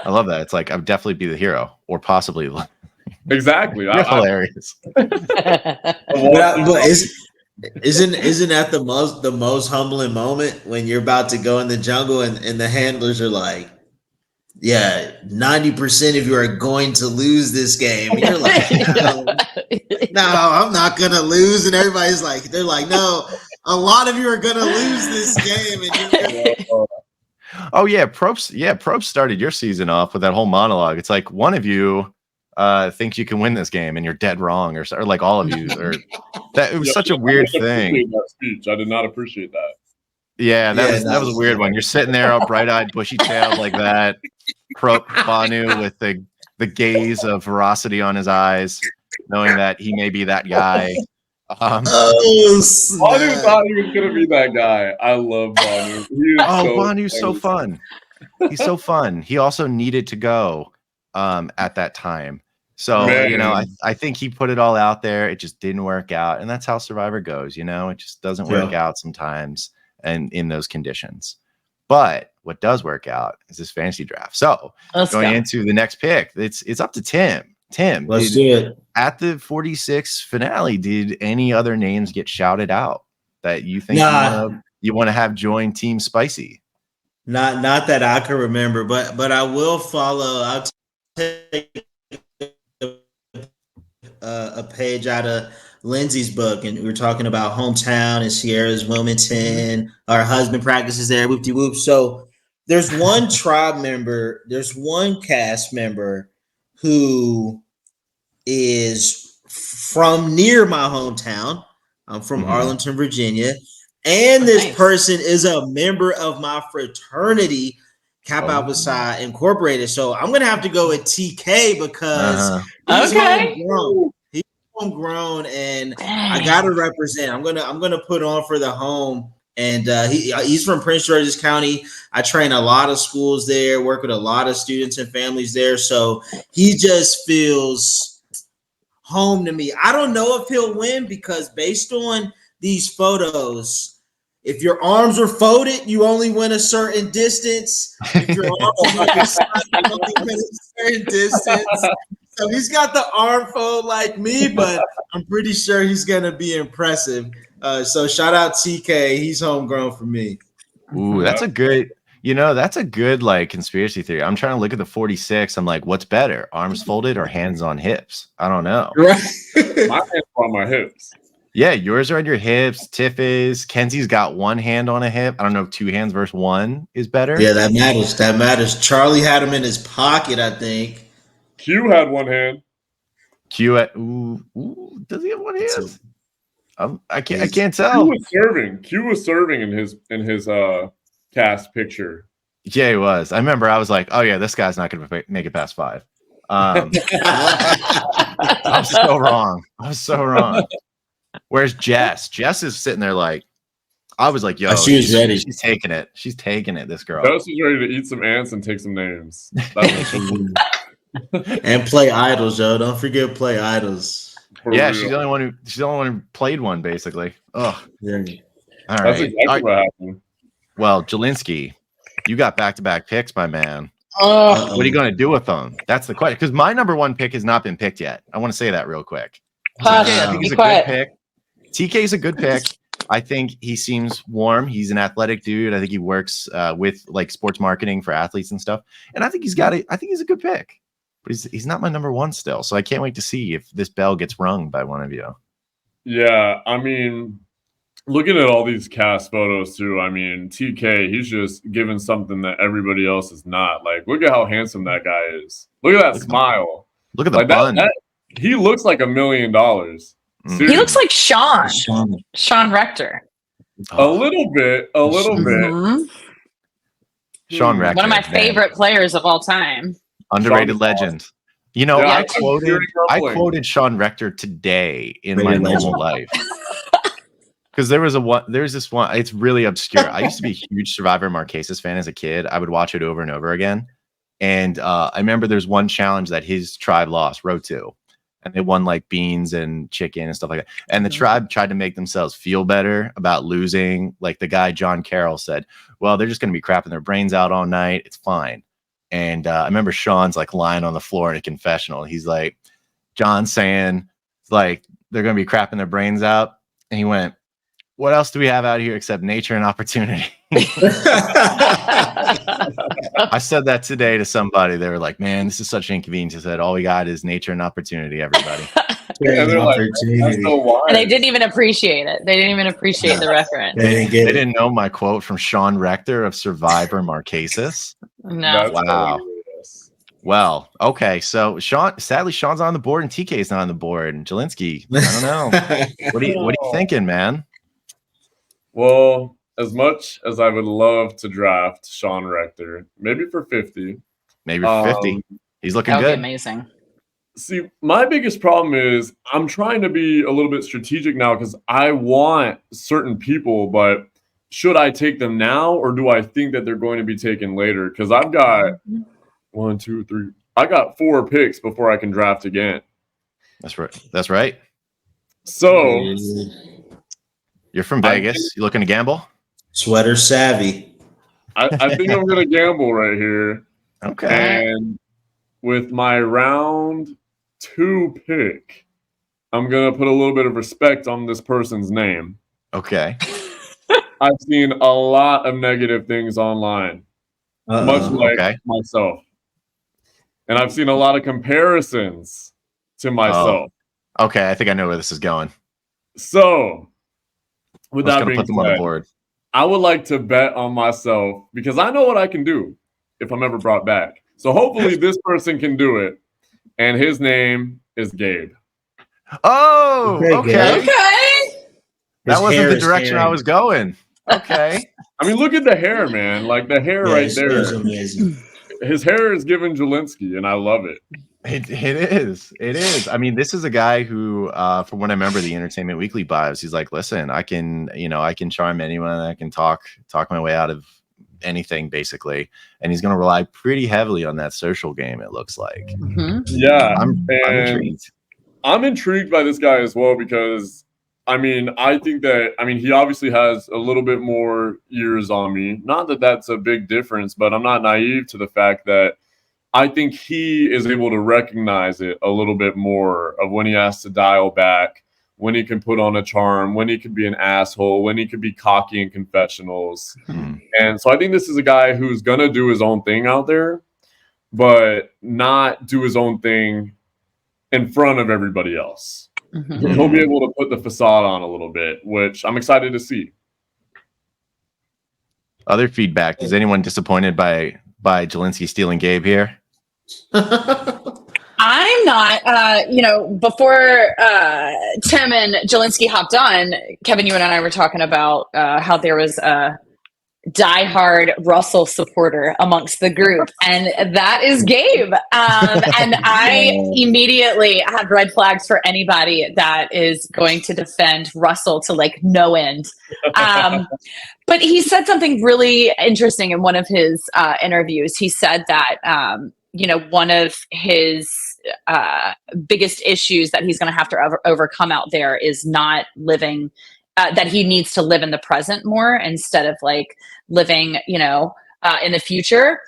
I love that. It's like I would definitely be the hero, or possibly. Exactly. You're hilarious. But isn't that the most humbling moment when you're about to go in the jungle and the handlers are like, yeah, 90% of you are going to lose this game. And you're like, no, I'm not gonna lose. And everybody's like, they're like, no, a lot of you are gonna lose this game. And oh yeah, Probst started your season off with that whole monologue. It's like one of you thinks you can win this game and you're dead wrong, or like all of you, or that it was such a weird thing. That speech, I did not appreciate that. Yeah, that was a weird one. You're sitting there all bright-eyed, bushy-tailed like that. Banu with the gaze of ferocity on his eyes, knowing that he may be that guy. Banu thought he was gonna be that guy. I love Banu. Banu's so fun. He's so fun. He also needed to go at that time. So, I think he put it all out there. It just didn't work out. And that's how Survivor goes, It just doesn't work out sometimes and in those conditions. But what does work out is this fantasy draft. So going into the next pick, it's up to Tim. Tim, let's do it. At the 46 finale, did any other names get shouted out that you think you want to have join Team Spicy? Not that I can remember, but I will follow. I'll take a page out of Lindsay's book, and we were talking about hometown and Sierra's Wilmington. Our husband practices there, whoop de whoop. So there's one tribe member, there's one cast member who is from near my hometown. I'm from Arlington, Virginia. And this person is a member of my fraternity, Kappa Alpha Psi Incorporated. So I'm going to have to go with TK because he's homegrown. He's homegrown, and I got to represent. I'm gonna put on for the home. And he's from Prince George's County. I train a lot of schools there, work with a lot of students and families there. So he just feels home to me. I don't know if he'll win because based on these photos, if your arms are folded, you only win a certain distance. If your arms are like you only win a certain distance. So he's got the arm fold like me, but I'm pretty sure he's gonna be impressive. So shout out TK. He's homegrown for me. Ooh, that's a good, that's a good like conspiracy theory. I'm trying to look at the 46. I'm like, what's better, arms folded or hands on hips? I don't know. Right. My hands are on my hips. Yeah, yours are on your hips. Tiff is. Kenzie's got one hand on a hip. I don't know if two hands versus one is better. Yeah, that matters. That matters. Charlie had him in his pocket, I think. Q had one hand. Q at does he have one hand? I can't tell. Q was serving in his cast picture. Yeah, he was. I remember I was like, oh yeah, this guy's not gonna make it past 5. I'm so wrong. Where's Jess? Jess is sitting there like, I was like, yo, she's ready. She's taking it. She's taking it, this girl. Jess is ready to eat some ants and take some names. That's what and play idols, yo. Don't forget play idols. Yeah, she's the only one who played one, basically. Oh, yeah. All right. That's exactly what happened. Well, Jelinsky, you got back-to-back picks, my man. What are you going to do with them? That's the question. Because my number 1 pick has not been picked yet. I want to say that real quick. TK, I think he's a good pick. TK is a good pick. I think he seems warm. He's an athletic dude. I think he works with like sports marketing for athletes and stuff. And I think he's got it. I think he's a good pick. But he's not my number 1 still. So I can't wait to see if this bell gets rung by one of you. Yeah, I mean, looking at all these cast photos too, I mean, TK, he's just given something that everybody else is not. Like, look at how handsome that guy is. Look at that smile. Look at the bun. He looks like $1 million. He looks like Sean Rector. A little bit. Mm-hmm. Sean Rector, one of my favorite players of all time. Underrated legend. I quoted Sean Rector today in my normal life. Because there's this one, it's really obscure. I used to be a huge Survivor Marquesas fan as a kid. I would watch it over and over again. And I remember there's one challenge that his tribe lost, row 2. and they won like beans and chicken and stuff like that. And the tribe tried to make themselves feel better about losing. Like the guy John Carroll said, well, they're just going to be crapping their brains out all night. It's fine. And I remember Sean's like lying on the floor in a confessional. He's like, John's saying like they're going to be crapping their brains out. And he went, what else do we have out here except nature and opportunity? I said that today to somebody. They were like, man, this is such an inconvenience. I said, all we got is nature and opportunity, everybody. And they're like, that's so wise. And they didn't even appreciate it. They didn't even appreciate the reference. They didn't know my quote from Sean Rector of Survivor Marquesas. No. Wow. Well, okay. So sadly, Sean's on the board and TK's not on the board. And Jelinsky, I don't know. What are you thinking, man? Well, as much as I would love to draft Sean Rector, maybe for 50. Maybe for 50. He's looking That would good. be amazing. See, my biggest problem is I'm trying to be a little bit strategic now because I want certain people, but should I take them now or do I think that they're going to be taken later? Because I've got 1, 2, 3. I got 4 picks before I can draft again. That's right. That's right. So you're from Vegas. You looking to gamble? Sweater savvy. I think I'm going to gamble right here. Okay. And with my round 2 pick, I'm going to put a little bit of respect on this person's name. Okay. I've seen a lot of negative things online, much like myself. And I've seen a lot of comparisons to myself. Oh. Okay, I think I know where this is going. So, with that being put them on the board. I would like to bet on myself because I know what I can do if I'm ever brought back. So hopefully this person can do it. And his name is Gabe. Oh, okay. That wasn't the direction hairy. I was going. Okay. I mean, look at the hair, man. Like the hair right there. It's amazing. His hair is giving Jelinsky, and I love it. It is. It is. I mean, this is a guy who, from what I remember, the Entertainment Weekly bios, he's like, listen, I can charm anyone. I can talk my way out of anything, basically. And he's going to rely pretty heavily on that social game, it looks like. Mm-hmm. Yeah. I'm intrigued. I'm intrigued by this guy as well because, I mean, he obviously has a little bit more years on me. Not that that's a big difference, but I'm not naive to the fact that I think he is able to recognize it a little bit more of when he has to dial back, when he can put on a charm, when he can be an asshole, when he can be cocky in confessionals. And so I think this is a guy who's going to do his own thing out there, but not do his own thing in front of everybody else. Mm-hmm. He'll be able to put the facade on a little bit, which I'm excited to see. Other feedback. Is anyone disappointed by Jelinsky stealing Gabe here? I'm not. Before Tim and Jelinsky hopped on, Kevin, you and I were talking about how there was a diehard Russell supporter amongst the group, and that is Gabe. And I immediately have red flags for anybody that is going to defend Russell to like no end. But he said something really interesting in one of his interviews. He said that one of his biggest issues that he's going to have to overcome out there is not living. That he needs to live in the present more instead of like living, in the future.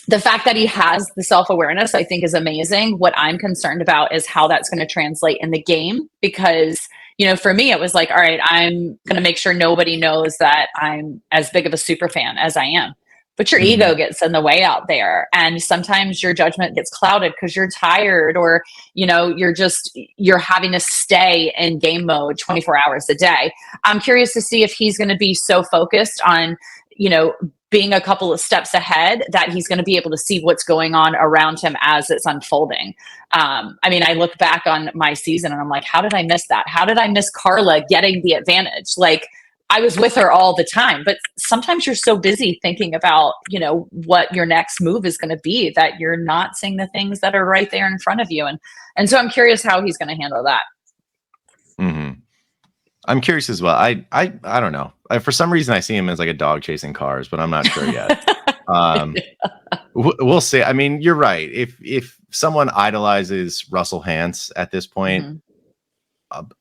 The fact that he has the self-awareness, I think, is amazing. What I'm concerned about is how that's going to translate in the game, because, for me, it was like, all right, I'm going to make sure nobody knows that I'm as big of a super fan as I am. But your ego gets in the way out there. And sometimes your judgment gets clouded because you're tired or, you're having to stay in game mode 24 hours a day. I'm curious to see if he's going to be so focused on, being a couple of steps ahead that he's going to be able to see what's going on around him as it's unfolding. I look back on my season and I'm like, how did I miss that? How did I miss Carla getting the advantage? Like, I was with her all the time, but sometimes you're so busy thinking about, what your next move is going to be that you're not seeing the things that are right there in front of you. And so I'm curious how he's going to handle that. Mm-hmm. I'm curious as well. I don't know. For some reason, I see him as like a dog chasing cars, but I'm not sure yet. We'll see. I mean, you're right. If someone idolizes Russell Hantz at this point,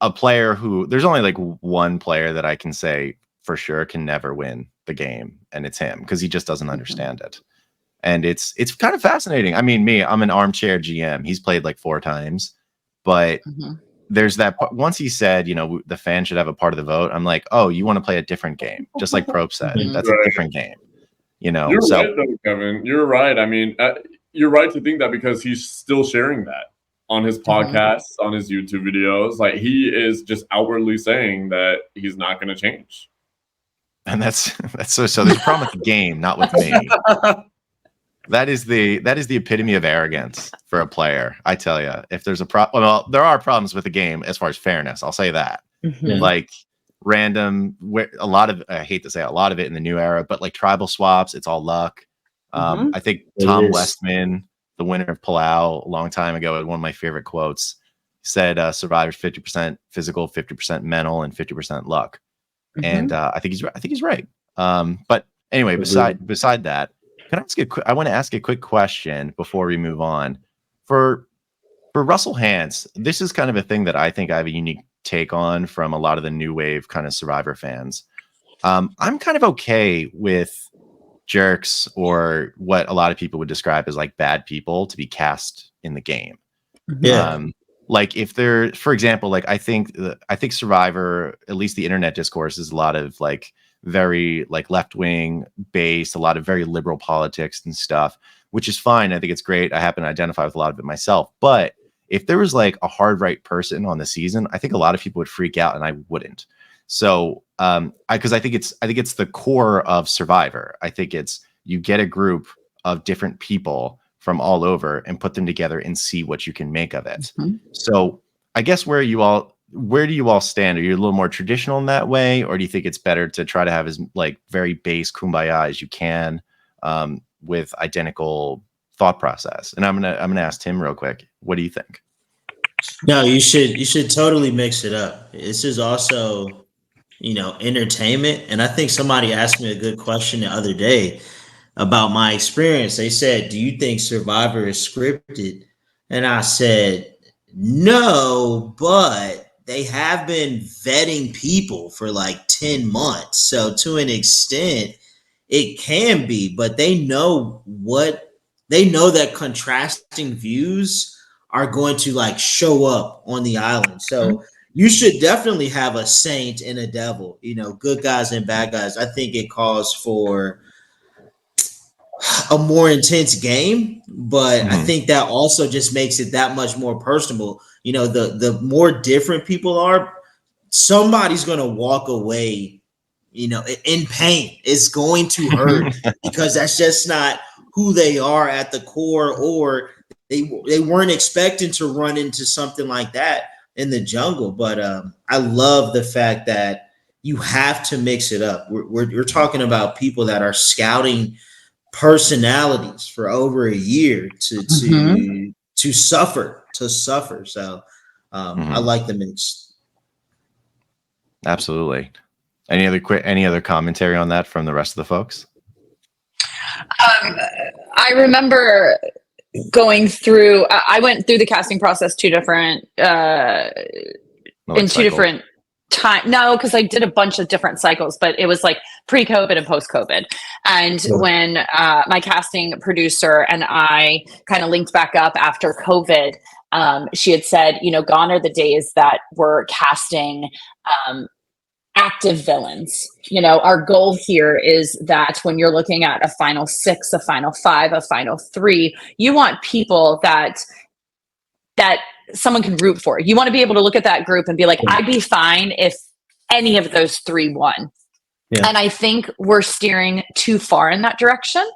a player who there's only like one player that I can say for sure can never win the game, and it's him because he just doesn't understand it. And it's kind of fascinating. I mean, I'm an armchair GM. He's played like 4 times, but there's that once he said, the fan should have a part of the vote. I'm like, oh, you want to play a different game, just like Probst said. That's a different game. You're right, though, Kevin. You're right. I mean, you're right to think that because he's still sharing that on his podcasts, on his YouTube videos. Like he is just outwardly saying that he's not going to change. And that's so. There's a problem with the game, not with me. That is the epitome of arrogance for a player. I tell you, if there's a problem, well, there are problems with the game as far as fairness. I'll say that. Like random, I hate to say a lot of it in the new era, but like tribal swaps, it's all luck. I think Tom Westman, the winner of Palau a long time ago, had one of my favorite quotes. He said, "Survivor's 50% physical, 50% mental, and 50% luck." And I think he's right. But anyway, beside that. I want to ask a quick question before we move on. For Russell Hantz, this is kind of a thing that I think I have a unique take on from a lot of the new wave kind of Survivor fans. I'm kind of okay with jerks or what a lot of people would describe as like bad people to be cast in the game. Like if they're, for example, like I think Survivor, at least the internet discourse, is a lot of like very like left-wing based, a lot of very liberal politics and stuff, which is fine. I think it's great. I happen to identify with a lot of it myself. But if there was like a hard right person on the season, I think a lot of people would freak out and I wouldn't. So because I think it's the core of Survivor. I think it's you get a group of different people from all over and put them together and see what you can make of it. So I guess where do you all stand? Are you a little more traditional in that way, or do you think it's better to try to have as like very base kumbaya as you can with identical thought process? And I'm gonna ask Tim real quick. What do you think? No, you should totally mix it up. This is also, entertainment. And I think somebody asked me a good question the other day about my experience. They said, "Do you think Survivor is scripted?" And I said, "No, but they have been vetting people for like 10 months. So to an extent, it can be, but they know that contrasting views are going to like show up on the island. So you should definitely have a saint and a devil, good guys and bad guys. I think it calls for a more intense game, but I think that also just makes it that much more personable. The more different people are, somebody's going to walk away, in pain. It's going to hurt because that's just not who they are at the core, or they weren't expecting to run into something like that in the jungle. But I love the fact that you have to mix it up. We're talking about people that are scouting personalities for over a year to suffer. So I like the mix. Absolutely. Any other commentary on that from the rest of the folks? I remember going through. I went through the casting process two different time. No, because I did a bunch of different cycles, but it was like pre-COVID and post-COVID. And when my casting producer and I kind of linked back up after COVID, she had said, gone are the days that we're casting active villains. Our goal here is that when you're looking at a final 6, a final 5, a final 3, you want people that someone can root for. You want to be able to look at that group and be like, I'd be fine if any of those 3 won. Yeah. And I think we're steering too far in that direction.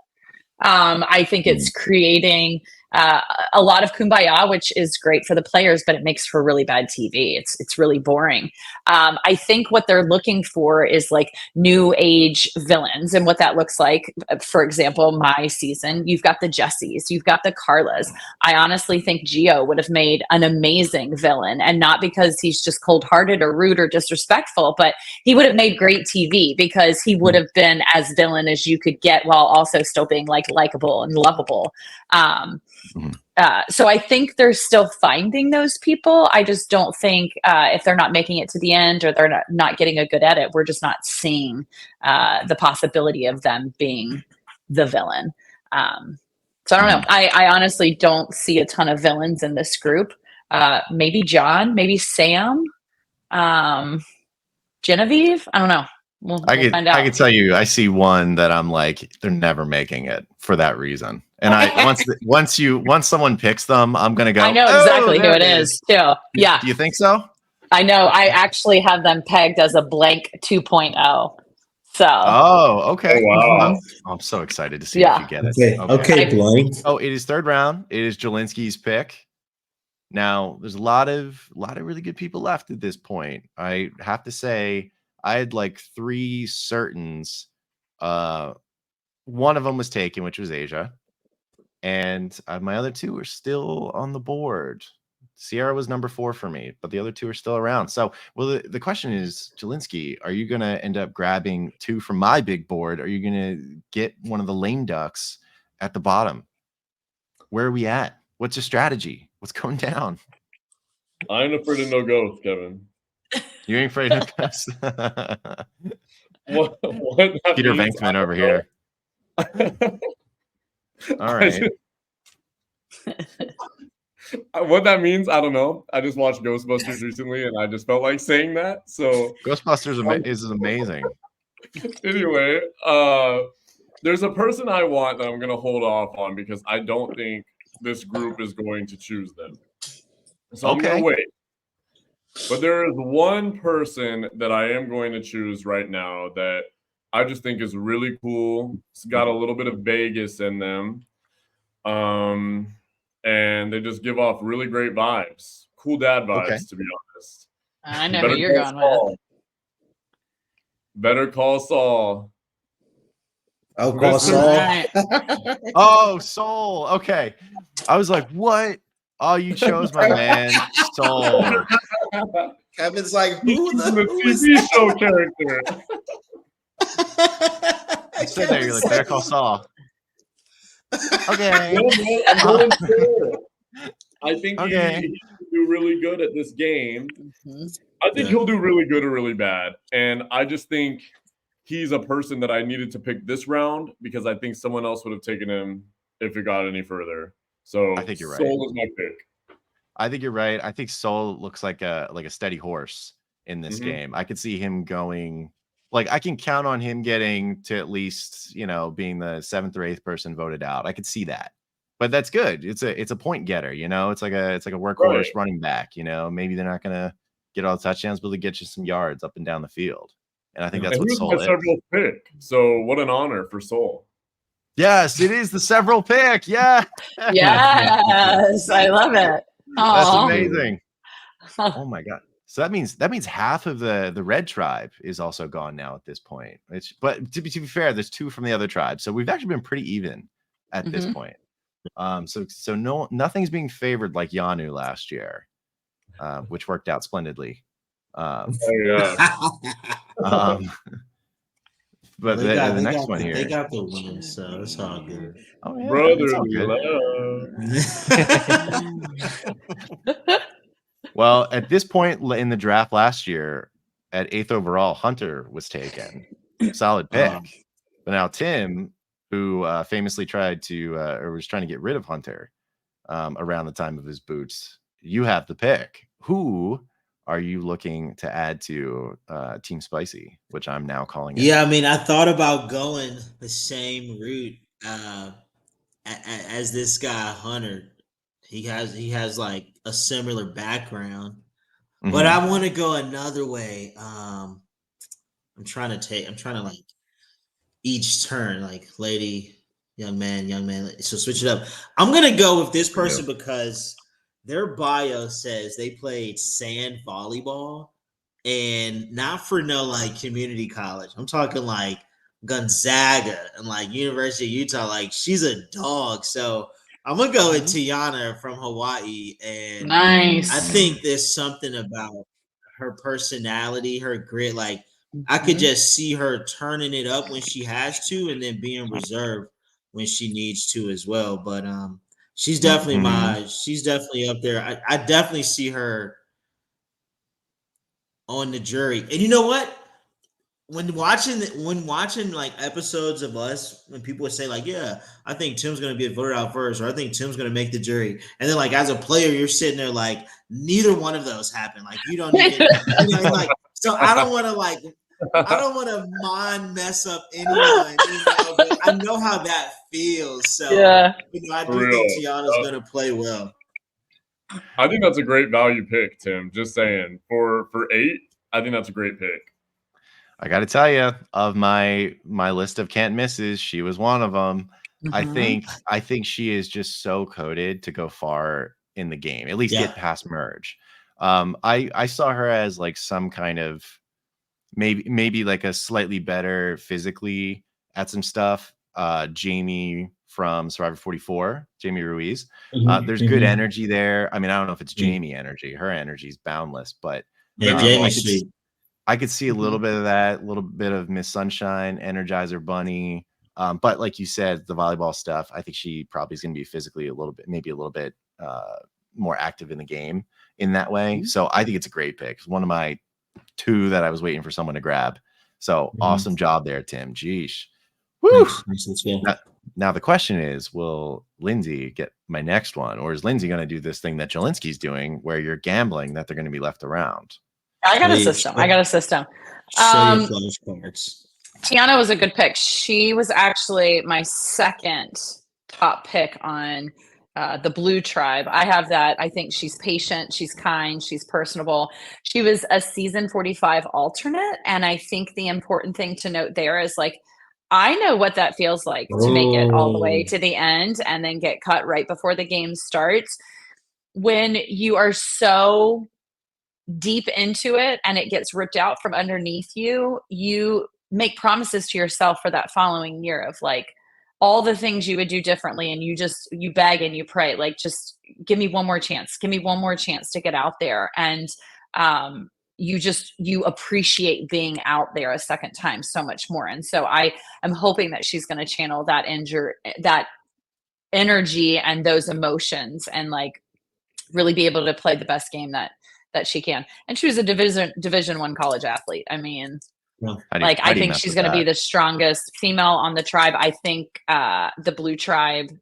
I think it's creating a lot of kumbaya, which is great for the players, but it makes for really bad TV. It's really boring. I think what they're looking for is like new age villains, and what that looks like. For example, my season, you've got the Jessies, you've got the Carlas. I honestly think Gio would have made an amazing villain, and not because he's just cold-hearted or rude or disrespectful, but he would have made great TV because he would have been as villain as you could get while also still being like likable and lovable. So I think they're still finding those people. I just don't think if they're not making it to the end or they're not getting a good edit, we're just not seeing the possibility of them being the villain. So I don't know. I honestly don't see a ton of villains in this group. Maybe John, maybe Sam, Genevieve. I don't know. We'll find out. I could tell you, I see one that I'm like, they're never making it for that reason. And once someone picks them, I'm gonna go. I know exactly who it is too. Yeah. Do you think so? I know. I actually have them pegged as a blank 2.0. So. Oh, okay. Oh, wow. I'm so excited to see if you get it. Okay, blank. Oh, it is third round. It is Jelinsky's pick. Now, there's a lot of really good people left at this point. I have to say, I had like 3 certains. One of them was taken, which was Asia. And my other 2 are still on the board. Sierra was number 4 for me, but the other 2 are still around. So, well, the question is, Jelinsky, are you going to end up grabbing 2 from my big board? Are you going to get one of the lame ducks at the bottom? Where are we at? What's your strategy? What's going down? I ain't afraid of no ghosts, Kevin. You ain't afraid of ghosts? What Peter Venkman over here. All right. What that means, I don't know. I just watched Ghostbusters recently, and I just felt like saying that. So Ghostbusters is amazing. Anyway, there's a person I want that I'm going to hold off on because I don't think this group is going to choose them. So I'm going to wait. But there is one person that I am going to choose right now that I just think is really cool. It's got a little bit of Vegas in them. And they just give off really great vibes. Cool dad vibes, to be honest. I know who you're going with. Better Call Saul. Oh, Call Saul. Oh, Soul. Okay. I was like, what? Oh, you chose my man, Soul. Kevin's like, who the TV show character? You said there, you're like, Better Call Saul. Okay. I think he'll do really good at this game. I think he'll do really good or really bad. And I just think he's a person that I needed to pick this round because I think someone else would have taken him if it got any further. So I think you're right. Soul is my pick. I think you're right. I think Soul looks like a steady horse in this game. I could see him going. Like, I can count on him getting to at least, being the 7th or 8th person voted out. I could see that, but that's good. It's a point getter, It's like a workhorse running back, Maybe they're not gonna get all the touchdowns, but they get you some yards up and down the field. And I think that's what Soul is. Several pick. So what an honor for Soul. Yes, it is the several pick. Yeah. Yes, I love it. Aww. That's amazing. Oh my god. So that means half of the red tribe is also gone now at this point. But to be fair, there's 2 from the other tribe, so we've actually been pretty even at this point. So nothing's being favored like Yanu last year, which worked out splendidly. But the next one here, they got the win, so it's all good. Oh yeah, Brotherly love. Well, at this point in the draft last year, at 8th overall, Hunter was taken. Solid pick. But now Tim, who famously tried to or was trying to get rid of Hunter around the time of his boots, you have the pick. Who are you looking to add to Team Spicy, which I'm now calling it? Yeah, I mean, I thought about going the same route as this guy Hunter. He has like a similar background, but I want to go another way. I'm trying to like each turn, like Lady Young man. So switch it up. I'm gonna go with this person because their bio says they played sand volleyball, and not for no like community college. I'm talking like Gonzaga and like University of Utah. Like she's a dog. So I'm gonna go with Tiana from Hawaii, and Nice. I think there's something about her personality, her grit. Like I could just see her turning it up when she has to, and then being reserved when she needs to as well. But she's definitely she's definitely up there. I definitely see her on the jury. And you know what? When watching like episodes of us, when people would say like, "Yeah, I think Tim's gonna be voted out first," or "I think Tim's gonna make the jury," and then like as a player, you're sitting there like, neither one of those happened. Like you don't even, like. So I don't want to mind mess up anyone. But I know how that feels. So I do think Tiana's gonna play well. I think that's a great value pick, Tim. Just saying, for 8, I think that's a great pick. I got to tell you, of my list of can't misses, she was one of them. I think she is just so coded to go far in the game, at least get past merge. I saw her as like some kind of maybe like a slightly better physically at some stuff. Jamie from Survivor 44, Jamie Ruiz. There's good energy there. I mean, I don't know if it's Jamie energy. Her energy is boundless, but I could see a little bit of that, a little bit of Miss Sunshine, Energizer Bunny. But like you said, the volleyball stuff, I think she probably is going to be physically maybe a little bit more active in the game in that way. So I think it's a great pick. It's one of my 2 that I was waiting for someone to grab. So awesome job there, Tim. Geesh. Woo! Now the question is, will Lindsay get my next one? Or is Lindsay going to do this thing that Jelinsky's doing where you're gambling that they're going to be left around? I got a system. Show your flashcards. Tiana was a good pick. She was actually my second top pick on the Blue Tribe. I have that. I think she's patient, she's kind, she's personable. She was a season 45 alternate, and I think the important thing to note there is like, I know what that feels like to make it all the way to the end and then get cut right before the game starts. When you are so deep into it and it gets ripped out from underneath you, you make promises to yourself for that following year of like all the things you would do differently, and you beg and you pray, like, just give me one more chance to get out there. And you appreciate being out there a second time so much more. And so I am hoping that she's going to channel that energy and those emotions and like really be able to play the best game that she can. And she was a division 1 college athlete. I mean, I think she's going to be the strongest female on the tribe. I think the Blue Tribe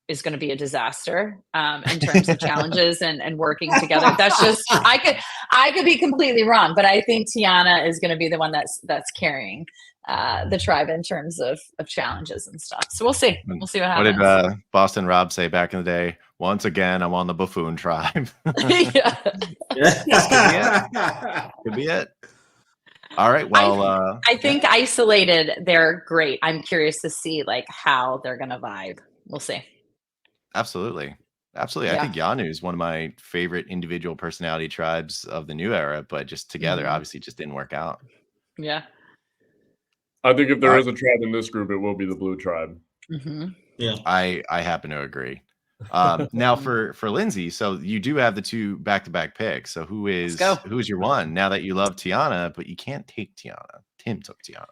is going to be a disaster in terms of challenges and working together. That's just, I could be completely wrong, but I think Tiana is going to be the one that's carrying the tribe in terms of challenges and stuff. So we'll see. We'll see what happens. What did Boston Rob say back in the day? Once again, I'm on the buffoon tribe. Yeah. Could be it. All right. Well, I think isolated, they're great. I'm curious to see like how they're going to vibe. We'll see. Absolutely. Yeah. I think Yanu is one of my favorite individual personality tribes of the new era, but just together, obviously, just didn't work out. Yeah. I think if there is a tribe in this group, it will be the Blue Tribe. Yeah, I happen to agree. Now for Lindsay, so you do have the 2 back-to-back picks. So who is your one now that you love Tiana, but you can't take Tiana? Tim took Tiana.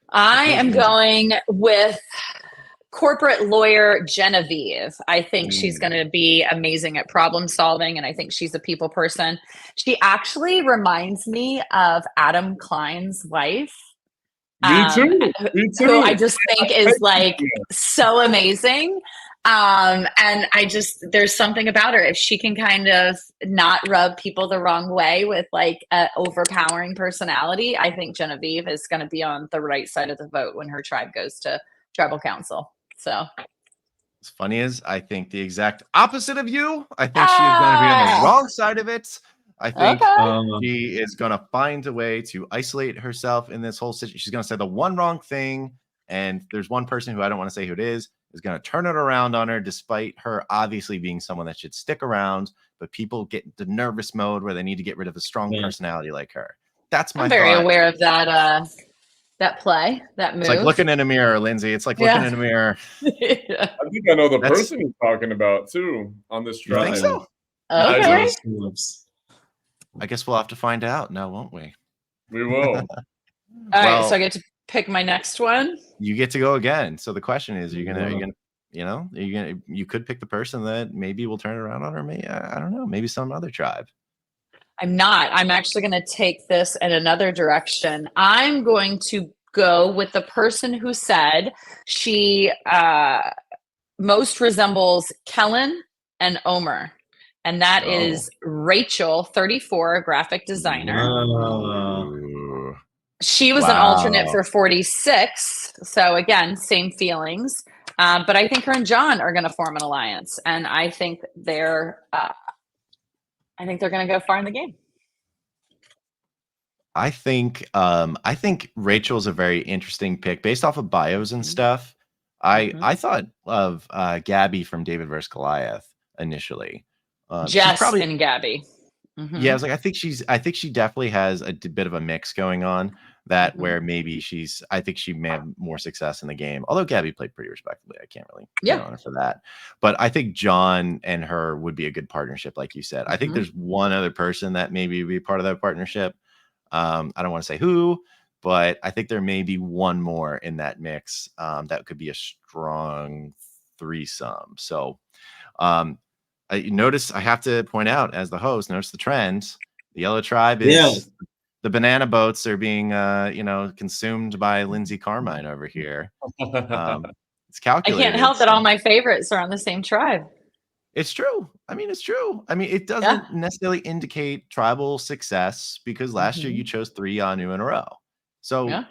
I am going with corporate lawyer Genevieve. I think she's going to be amazing at problem solving, and I think she's a people person. She actually reminds me of Adam Klein's wife. Me too. Who I just think is like so amazing. And there's something about her. If she can kind of not rub people the wrong way with like an overpowering personality, I think Genevieve is going to be on the right side of the vote when her tribe goes to tribal council. So what's funny is I think the exact opposite of you. I think she's going to be on the wrong side of it. I think she is going to find a way to isolate herself in this whole situation. She's going to say the one wrong thing. And there's one person who I don't want to say who it is is going to turn it around on her, despite her obviously being someone that should stick around. But people get into nervous mode where they need to get rid of a strong personality like her. That's my I'm very thought. aware of that. That play, that move. It's like looking in a mirror, Lindsay. It's like looking in a mirror. Yeah. I think I know the person he's talking about too on this You think drive. so? Okay. I guess we'll have to find out now, won't we? We will. All right, so I get to pick my next one. You get to go again. So the question is, are you gonna, you could pick the person that maybe will turn it around on her. Maybe I don't know, maybe some other tribe. I'm not. I'm actually going to take this in another direction. I'm going to go with the person who said she most resembles Kellen and Omer. And that is Rachel, 34, graphic designer. She was an alternate for 46. So again, same feelings. But I think her and John are going to form an alliance. And I think they're going to go far in the game. I think Rachel's a very interesting pick based off of bios and stuff. I thought of Gabby from David vs. Goliath initially. Jess and Gabby. Yeah, I was like, I think she definitely has a bit of a mix going on that where maybe I think she may have more success in the game. Although Gabby played pretty respectably. I can't really get on her for that. But I think John and her would be a good partnership, like you said. I think there's one other person that maybe would be part of that partnership. I don't want to say who, but I think there may be one more in that mix that could be a strong threesome. So I have to point out as the host, notice the trend. The yellow tribe is the banana boats are being consumed by Lindsay Carmine over here. It's calculated. I can't help that all my favorites are on the same tribe. It's true. I mean, it's true. I mean, it doesn't necessarily indicate tribal success because last year you chose 3 Anu in a row. So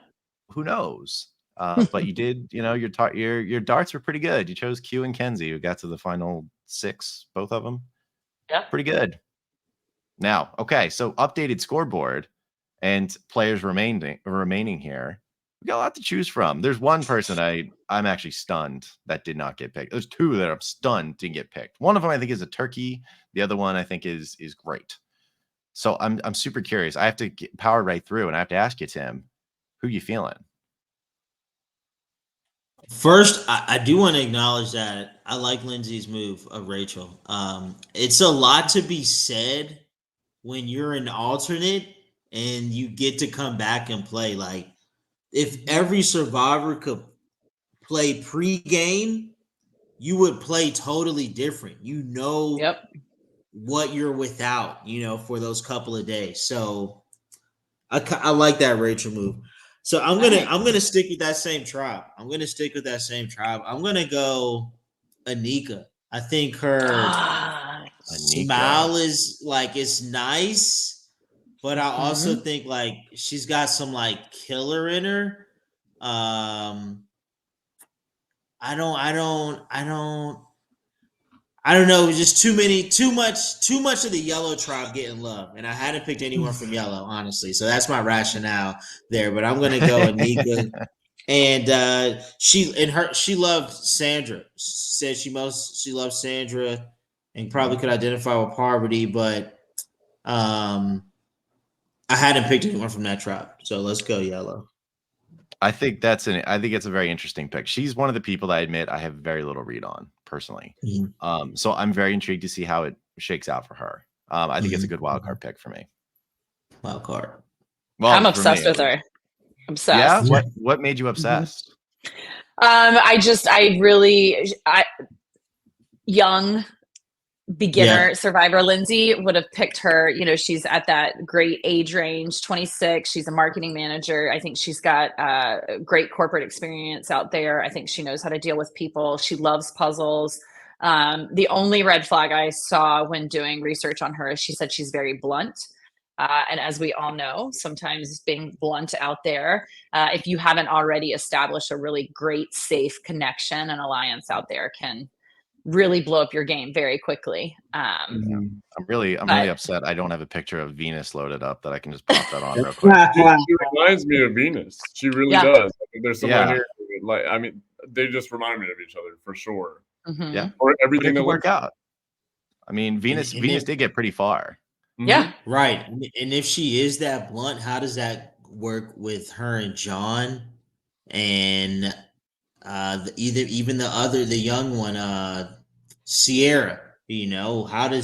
who knows? But you did, your darts were pretty good. You chose Q and Kenzie, who got to the final 6, both of them. Yeah. Pretty good. Now, okay, so updated scoreboard and players remaining here. We got a lot to choose from. There's one person I'm actually stunned that did not get picked. There's 2 that I'm stunned didn't get picked. One of them I think is a turkey. The other one I think is great. So I'm super curious. I have to power right through, and I have to ask you, Tim, who you feeling? First, I do want to acknowledge that I like Lindsay's move of Rachel. It's a lot to be said when you're an alternate and you get to come back and play. Like, if every survivor could play pre-game, you would play totally different. What you're without, for those couple of days. So I like that Rachel move. So I'm gonna stick with that same tribe. I'm gonna go Anika. I think her smile is like, it's nice, but I also think like she's got some like killer in her. I don't know. Just too much of the yellow tribe getting love, and I hadn't picked anyone from yellow, honestly. So that's my rationale there. But I'm gonna go Anika, and she loved Sandra. She said she loved Sandra, and probably could identify with Parvati, but I hadn't picked anyone from that tribe. So let's go yellow. I think it's a very interesting pick. She's one of the people that I admit I have very little read on personally. So I'm very intrigued to see how it shakes out for her. I think it's a good wild card pick for me. Wild card. Well, I'm obsessed with her. Obsessed. Yeah. What made you obsessed? Young beginner survivor Lindsay would have picked her. She's at that great age range, 26. She's a marketing manager. I think she's got great corporate experience out there. I think she knows how to deal with people. She loves puzzles. The only red flag I saw when doing research on her is she said she's very blunt. And as we all know, sometimes being blunt out there, if you haven't already established a really great, safe connection and alliance out there, can really blow up your game very quickly. I'm really upset I don't have a picture of Venus loaded up that I can just pop that on real quick. She reminds me of Venus. She really does. There's someone here, they just remind me of each other for sure. Mm-hmm. Yeah. Or But everything it that could work out. I mean, Venus did get pretty far. Yeah. Right. And if she is that blunt, how does that work with her and John and even the young one, Sierra? You know, how do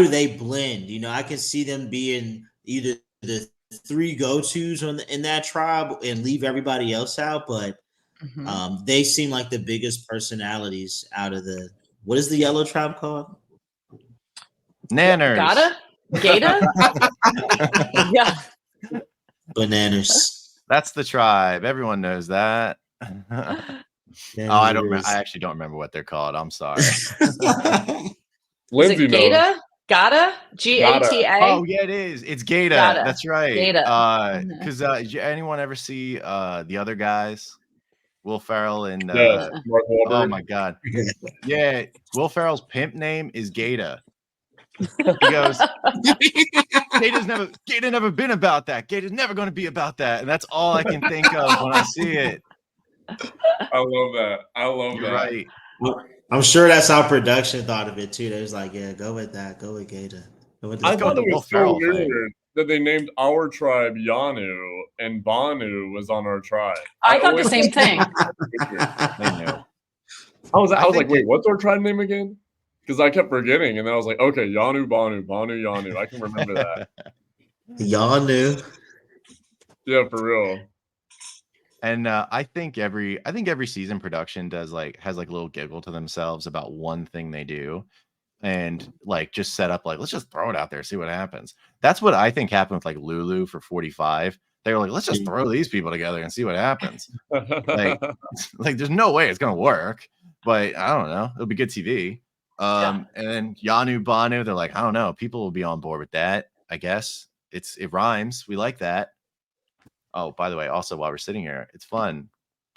they blend? You know, I can see them being either the three go-tos in that tribe and leave everybody else out, but they seem like the biggest personalities out of what is the yellow tribe called? Nanners. Gata? Yeah. Bananas. That's the tribe. Everyone knows that. I actually don't remember what they're called. I'm sorry. Is it Lindsay knows. Gata? Gata? Gata? Oh yeah, it is. It's Gata. Gata. That's right. Gata. Because did anyone ever see the other guys, Will Ferrell and Yes, Mark Wahlberg. oh my god, yeah, Will Ferrell's pimp name is Gata. He goes, Gata never been about that. Gata's never going to be about that, and that's all I can think of when I see it. I love that. You're right. I'm sure that's how production thought of it too. They was like, yeah, go with that. Go with Gata. I thought it was so weird that they named our tribe Yanu and Banu was on our tribe. I thought the same thing. They knew. I was like, wait, what's our tribe name again? Because I kept forgetting, and then I was like, okay, Yanu, Banu, Yanu. I can remember that. Yanu. Yeah, for real. And I think every season production has like a little giggle to themselves about one thing they do, and like just set up like, let's just throw it out there, see what happens. That's what I think happened with like Lulu for 45. They were like, let's just throw these people together and see what happens. like there's no way it's gonna work, but I don't know, it'll be good TV. And then Yanu, Banu, they're like, I don't know, people will be on board with that. I guess it rhymes. We like that. Oh, by the way, also while we're sitting here, it's fun.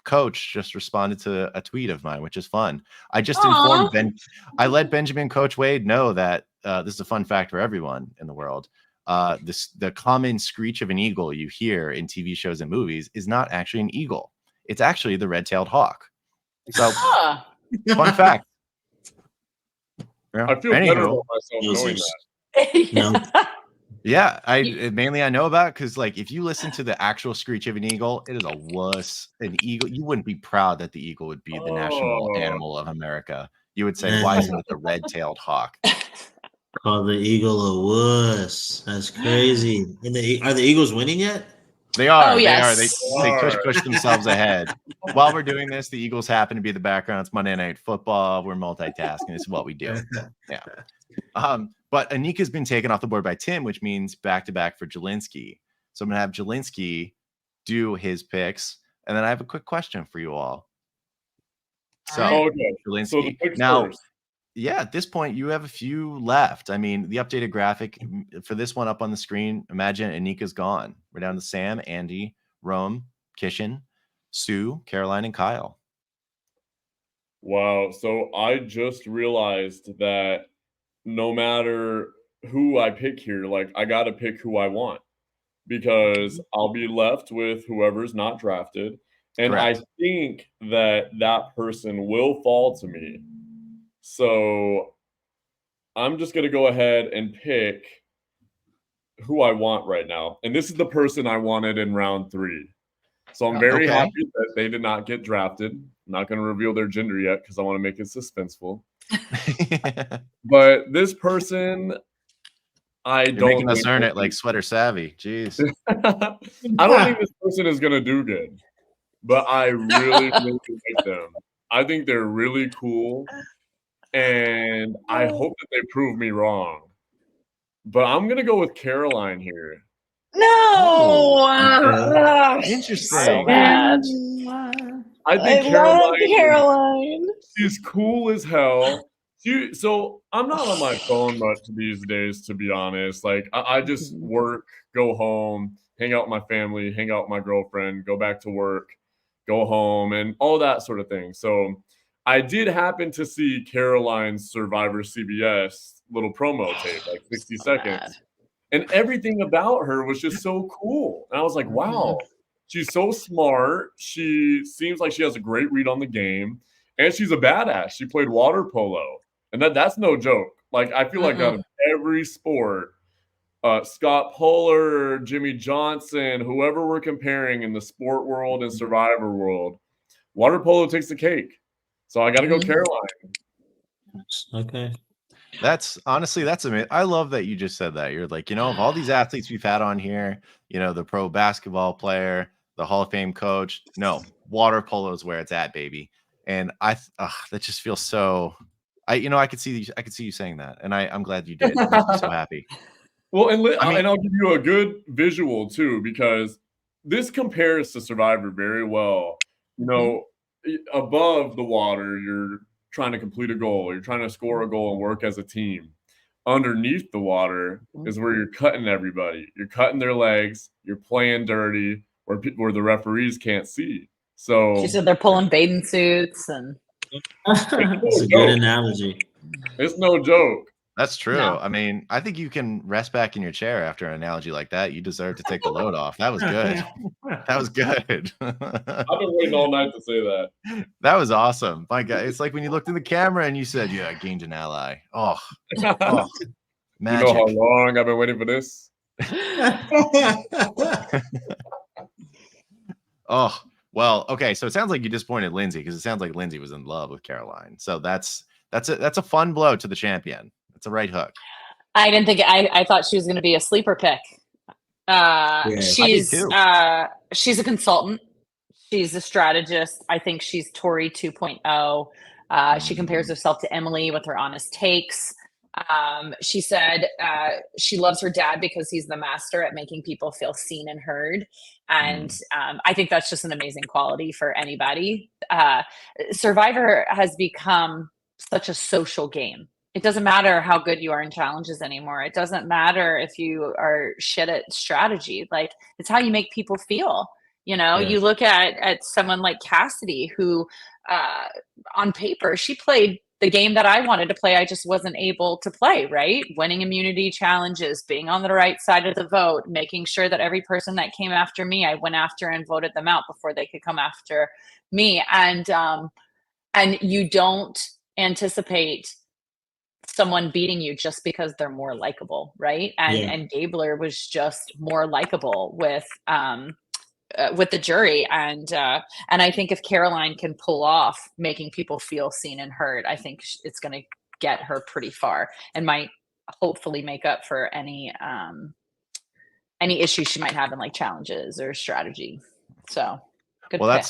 Coach just responded to a tweet of mine, which is fun. I just informed I let Benjamin Coach Wade know that this is a fun fact for everyone in the world. The common screech of an eagle you hear in TV shows and movies is not actually an eagle. It's actually the red-tailed hawk. So, fun fact. I feel better about myself knowing that. No. Yeah, I know about because like if you listen to the actual screech of an eagle, it is a wuss. An eagle, you wouldn't be proud that the eagle would be the national animal of America. You would say, why isn't it the red-tailed hawk? Call the eagle a wuss. That's crazy. And are the Eagles winning yet? They are. Oh, yes. They push themselves ahead. While we're doing this, the Eagles happen to be the background. It's Monday Night Football. We're multitasking. It's what we do. Yeah. But Anika's been taken off the board by Tim, which means back-to-back for Jelinsky. So I'm going to have Jelinsky do his picks. And then I have a quick question for you all. So, Jelinsky. So the picks now, first. yeah, at this point, you have a few left. I mean, the updated graphic for this one up on the screen, imagine Anika's gone. We're down to Sam, Andy, Rome, Kishan, Sue, Caroline, and Kyle. Wow. So I just realized that no matter who I pick here, like I got to pick who I want because I'll be left with whoever's not drafted. And Correct. I think that person will fall to me. So I'm just going to go ahead and pick who I want right now. And this is the person I wanted in round 3. So I'm very happy that they did not get drafted. I'm not going to reveal their gender yet because I want to make it suspenseful. But this person, You're making us earn it like Sweater Savvy. Jeez. I don't think this person is going to do good, but I really, really like them. I think they're really cool, and I hope that they prove me wrong. But I'm going to go with Caroline here. No. Interesting. So bad. I think Caroline. She's cool as hell. So I'm not on my phone much these days, to be honest. Like I just work, go home, hang out with my family, hang out with my girlfriend, go back to work, go home, and all that sort of thing. So I did happen to see Caroline's Survivor CBS little promo tape, like 60 seconds. And everything about her was just so cool. And I was like, wow, she's so smart. She seems like she has a great read on the game, and she's a badass. She played water polo, and that's no joke. Like, I feel like out of every sport, Scott Polar, Jimmy Johnson, whoever we're comparing in the sport world and survivor world, water polo takes the cake. So I got to go Caroline. Okay. That's amazing. I love that you just said that. You're like, of all these athletes we've had on here, the pro basketball player, the Hall of Fame coach, no, water polo is where it's at, baby. And that just feels so. I could see you saying that, and I'm glad you did. It makes me so happy. Well, and I'll give you a good visual too, because this compares to Survivor very well. Above the water, you're trying to complete a goal, you're trying to score a goal and work as a team. Underneath the water is where you're cutting everybody. You're cutting their legs. You're playing dirty, where the referees can't see. So she said they're pulling bathing suits, and it's a good analogy. It's no joke. That's true. No. I mean, I think you can rest back in your chair after an analogy like that. You deserve to take the load off. That was good. That was good. I've been waiting all night to say that. That was awesome. My God, it's like when you looked in the camera and you said, "Yeah, I gained an ally." Oh, magic. You know how long I've been waiting for this? Oh, well, okay. So it sounds like you disappointed Lindsay, because it sounds like Lindsay was in love with Caroline. So that's a fun blow to the champion. It's a right hook. I didn't think I thought she was going to be a sleeper pick. She's a consultant. She's a strategist. I think she's Tori 2.0. She compares herself to Emily with her honest takes. She said she loves her dad because he's the master at making people feel seen and heard. And I think that's just an amazing quality for anybody. Survivor has become such a social game. It doesn't matter how good you are in challenges anymore. It doesn't matter if you are shit at strategy. Like, it's how you make people feel. You look at someone like Cassidy, who on paper, she played the game that I wanted to play. I just wasn't able to play, right? Winning immunity challenges, being on the right side of the vote, making sure that every person that came after me, I went after and voted them out before they could come after me. And you don't anticipate someone beating you just because they're more likable, right? And Gabler was just more likable with the jury, and I think if Caroline can pull off making people feel seen and heard, I think it's going to get her pretty far, and might hopefully make up for any issues she might have in like challenges or strategy. So. Good well,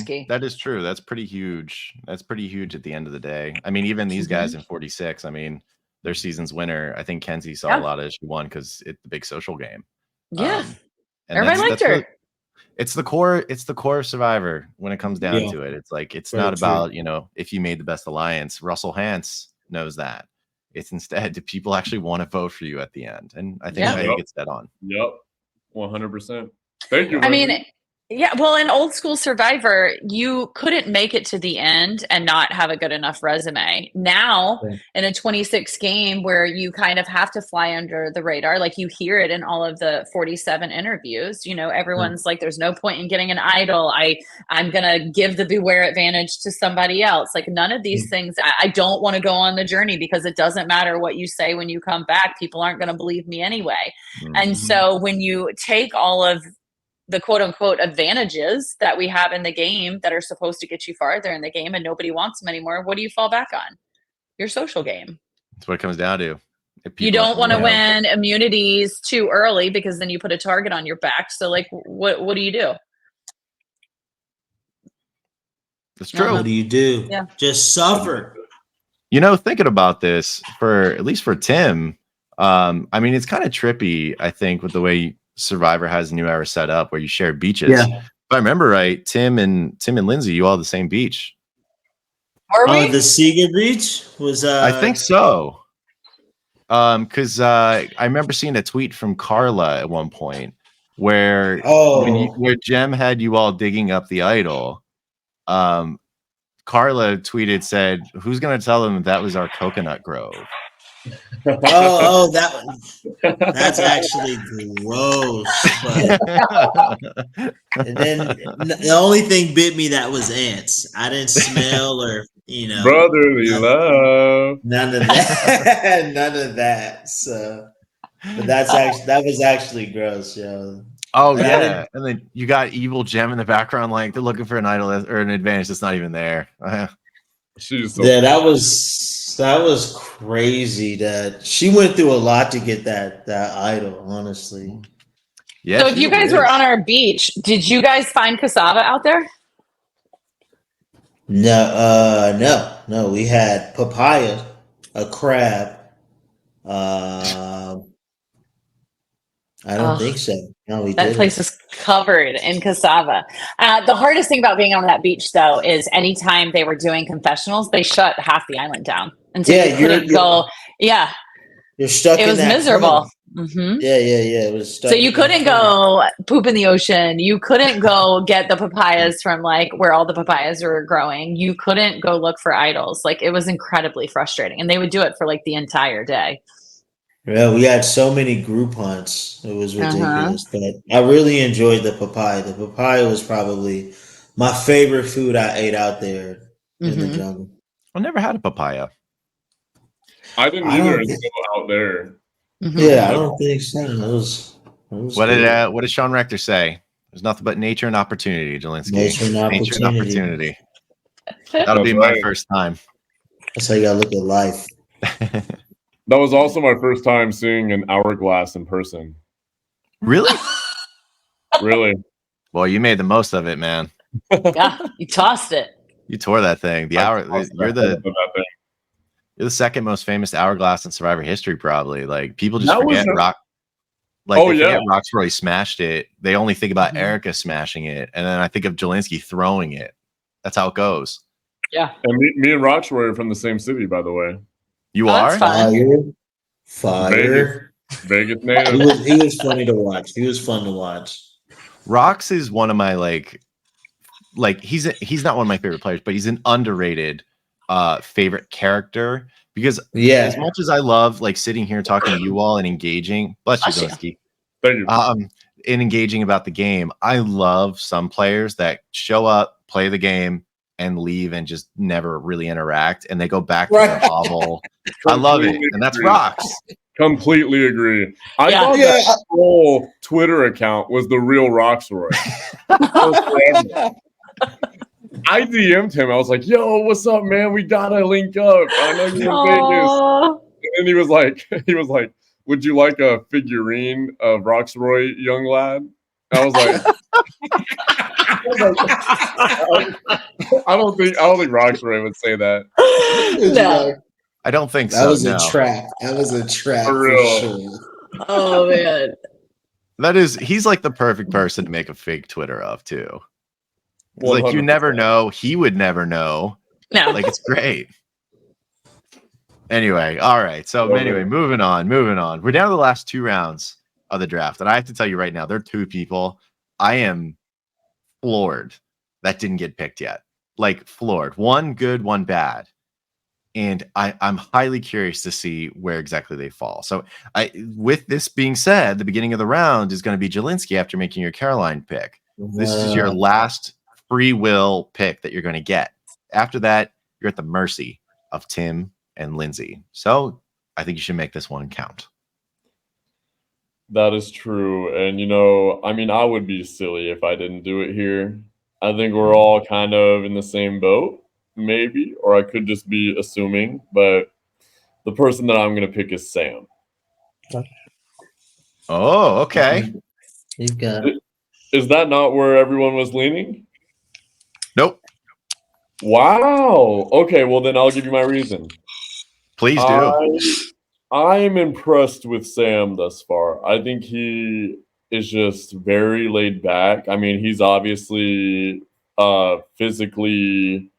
pick, that is true. That's pretty huge. That's pretty huge at the end of the day. I mean, even these guys in 46, I mean, their season's winner, I think Kenzie saw a lot of she won because it's the big social game. Yeah. Everybody liked her. It's the core of Survivor when it comes down to it. It's like, it's not about, if you made the best alliance. Russell Hantz knows that. It's instead, do people actually want to vote for you at the end? And I think Heidi gets that on. Yep. 100%. Thank you. I mean, yeah, well, in old school Survivor, you couldn't make it to the end and not have a good enough resume. Now, in a 26 game where you kind of have to fly under the radar, like you hear it in all of the 47 interviews, everyone's like, there's no point in getting an idol. I'm going to give the beware advantage to somebody else. Like, none of these things, I don't want to go on the journey because it doesn't matter what you say when you come back. People aren't going to believe me anyway. And so when you take all of the quote unquote advantages that we have in the game that are supposed to get you farther in the game and nobody wants them anymore, what do you fall back on? Your social game. That's what it comes down to. You don't want to win immunities too early because then you put a target on your back. So like, what do you do? That's true. What do you do? Yeah. Just suffer. Thinking about this, at least for Tim, I mean, it's kind of trippy, I think, with the way Survivor has New Era set up where you share beaches. Yeah. If I remember right, Tim and Lindsay, you all the same beach. Are we? The Sega beach was I think so. Because I remember seeing a tweet from Carla at one point where where Jem had you all digging up the idol. Carla tweeted, said, "Who's gonna tell them that was our coconut grove?" Oh, that's actually gross. But and then the only thing bit me that was ants. I didn't smell or Brotherly love. none of that. None of that. So, but that was actually gross, yo. Oh yeah, and then you got Evil Gem in the background, like they're looking for an idol or an advantage that's not even there. She's so that was crazy. That she went through a lot to get that idol. Honestly. Yeah. So if you guys were on our beach, did you guys find cassava out there? No. We had papaya, a crab. I don't think so. No, we didn't. That place is covered in cassava. The hardest thing about being on that beach, though, is anytime they were doing confessionals, they shut half the island down, and so you couldn't go. Yeah, you're stuck. It was miserable. Mm-hmm. Yeah. It was stuck. So you couldn't go poop in the ocean. You couldn't go get the papayas from like where all the papayas were growing. You couldn't go look for idols. Like it was incredibly frustrating, and they would do it for like the entire day. Yeah, we had so many group hunts. It was ridiculous. But I really enjoyed the papaya. The papaya was probably my favorite food I ate out there in the jungle. I never had a papaya. I didn't either until out there. Yeah, I don't think so. What did Sean Rector say? There's nothing but nature and opportunity, Jelinsky. Nature and opportunity. That'll be my first time. That's how you gotta look at life. That was also my first time seeing an hourglass in person. Really? Really? Well, you made the most of it, man. Yeah, you tossed it. You tore that thing. You're the second most famous hourglass in Survivor history, probably. Like people just forget Roxroy smashed it. They only think about Erica smashing it, and then I think of Jelinsky throwing it. That's how it goes. Yeah. And me and Roxroy are from the same city, by the way. You are? Fire. Vegas native. He was funny to watch. He was fun to watch. Rox is one of my like he's not one of my favorite players, but he's an underrated favorite character because as much as I love like sitting here talking to you all and engaging, bless you, Jelinsky. Thank you. And engaging about the game, I love some players that show up, play the game, and leave and just never really interact, and they go back to their hovel. I love it, and that's Rox. Completely agree. I thought that whole Twitter account was the real Roxroy. I DM'd him. I was like, "Yo, what's up, man? We gotta link up. I know you're in Vegas." And he was like, "Would you like a figurine of Roxroy, young lad?" I was like, I don't think Roxroy would say that. No. I don't think so. That was a trap. That was a trap for real. sure. Oh man. He's like the perfect person to make a fake Twitter of too. Like you 100%. never know. He would never know. No. Like it's great. Anyway, all right. So anyway, moving on. We're down to the last 2 rounds of the draft. And I have to tell you right now, there are 2 people I am floored that didn't get picked yet. Like floored. One good, one bad. And I'm highly curious to see where exactly they fall. So with this being said, the beginning of the round is going to be Jelinsky after making your Caroline pick. This is your last free will pick that you're going to get. After that, you're at the mercy of Tim and Lindsay. So I think you should make this one count. That is true. And, I would be silly if I didn't do it here. I think we're all kind of in the same boat, maybe, or I could just be assuming. But the person that I'm going to pick is Sam. Oh, okay. You've got it. Is that not where everyone was leaning? Nope. Wow. Okay, well, then I'll give you my reason. Please do. I'm impressed with Sam thus far. I think he is just very laid back. I mean, he's obviously physically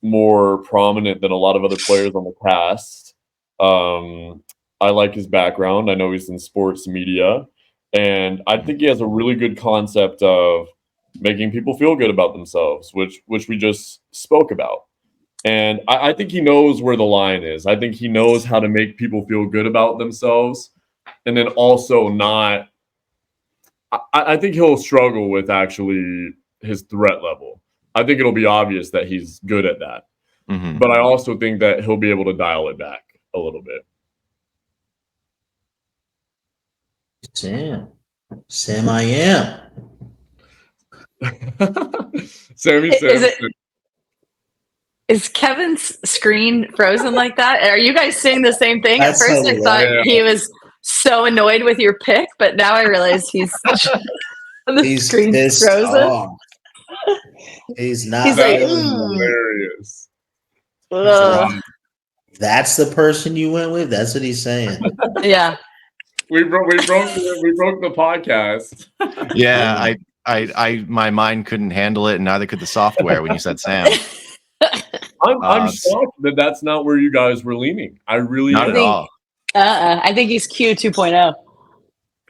more prominent than a lot of other players on the cast. I like his background. I know he's in sports media. And I think he has a really good concept of making people feel good about themselves, which we just spoke about. And I think he knows where the line is. I think he knows how to make people feel good about themselves, and then also not. I think he'll struggle with actually his threat level. I think it'll be obvious that he's good at that. Mm-hmm. But I also think that he'll be able to dial it back a little bit. Sam, I am. Sammy Sampson. Is Kevin's screen frozen like that? Are you guys seeing the same thing? That's At first, I thought he was so annoyed with your pick, but now I realize he's screen's frozen. Off. He's not. He's That's like, hilarious. That's the person you went with. That's what he's saying. Yeah, we broke the podcast. Yeah, I my mind couldn't handle it, and neither could the software when you said Sam. I'm shocked that that's not where you guys were leaning. I really not at all. I think he's Q 2.0.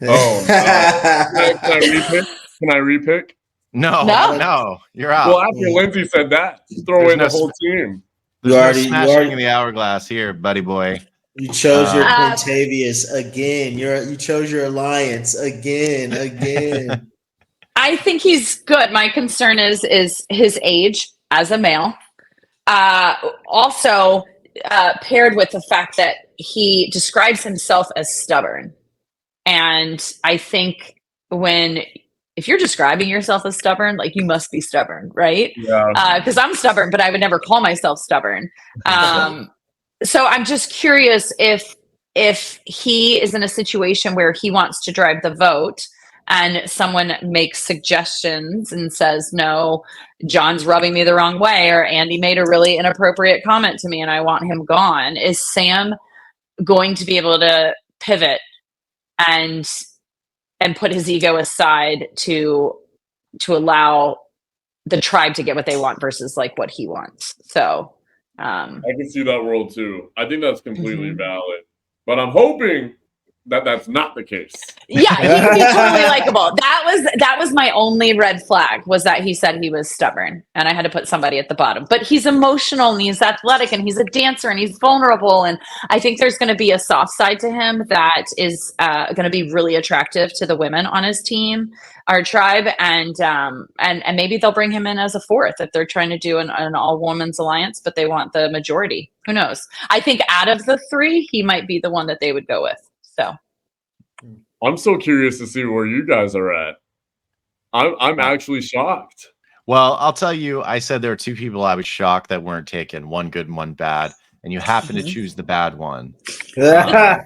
Oh, can I repick? No, you're out. Well, after Lindsay said that, throw in the whole team. There's no smashing in the hourglass here, buddy boy. You chose your Quintavious again. You chose your alliance again. I think he's good. My concern is his age as a male. Also, paired with the fact that he describes himself as stubborn. And I think if you're describing yourself as stubborn, like, you must be stubborn, right? Yeah. Because I'm stubborn, but I would never call myself stubborn. So I'm just curious if he is in a situation where he wants to drive the vote and someone makes suggestions and says, no, John's rubbing me the wrong way, or Andy made a really inappropriate comment to me and I want him gone. Is Sam going to be able to pivot and put his ego aside to allow the tribe to get what they want versus like what he wants? So I can see that world too. I think that's completely valid, but I'm hoping that that's not the case. Yeah, he can be totally likable. That was my only red flag, was that he said he was stubborn and I had to put somebody at the bottom. But he's emotional and he's athletic and he's a dancer and he's vulnerable, and I think there's going to be a soft side to him that is going to be really attractive to the women on his team, our tribe, and maybe they'll bring him in as a fourth if they're trying to do an all women's alliance, but they want the majority. Who knows? I think out of the three, he might be the one that they would go with. So I'm so curious to see where you guys are at. I'm actually shocked. Well, I'll tell you, I said there were two people I was shocked that weren't taken, one good and one bad, and you happen to choose the bad one. I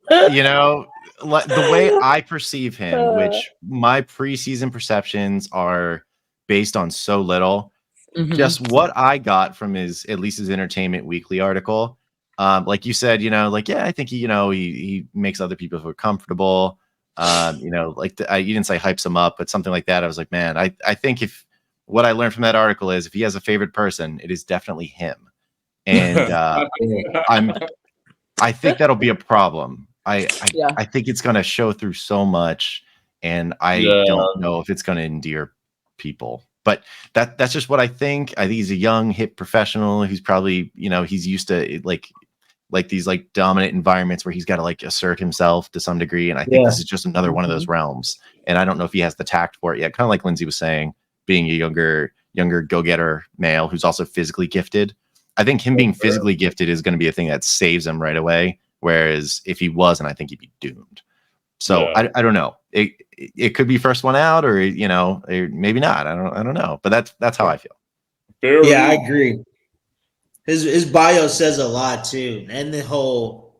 the way I perceive him, which my preseason perceptions are based on so little, just what I got from his Entertainment Weekly article. Like you said, I think he makes other people feel comfortable. You didn't say hypes him up, but something like that. I was like, man, I think if what I learned from that article is if he has a favorite person, it is definitely him. And I think that'll be a problem. I think it's going to show through so much, and I don't know if it's going to endear people. But that's just what I think. I think he's a young, hip professional who's probably, he's used to like these like dominant environments where he's got to like assert himself to some degree. And I think this is just another one of those realms. And I don't know if he has the tact for it yet. Kind of like Lindsay was saying, being a younger go-getter male who's also physically gifted. I think him being physically gifted is going to be a thing that saves him right away. Whereas if he wasn't, I think he'd be doomed. So I don't know. It could be first one out, or or maybe not. I don't know. But that's how I feel. Yeah, I agree. His bio says a lot too, and the whole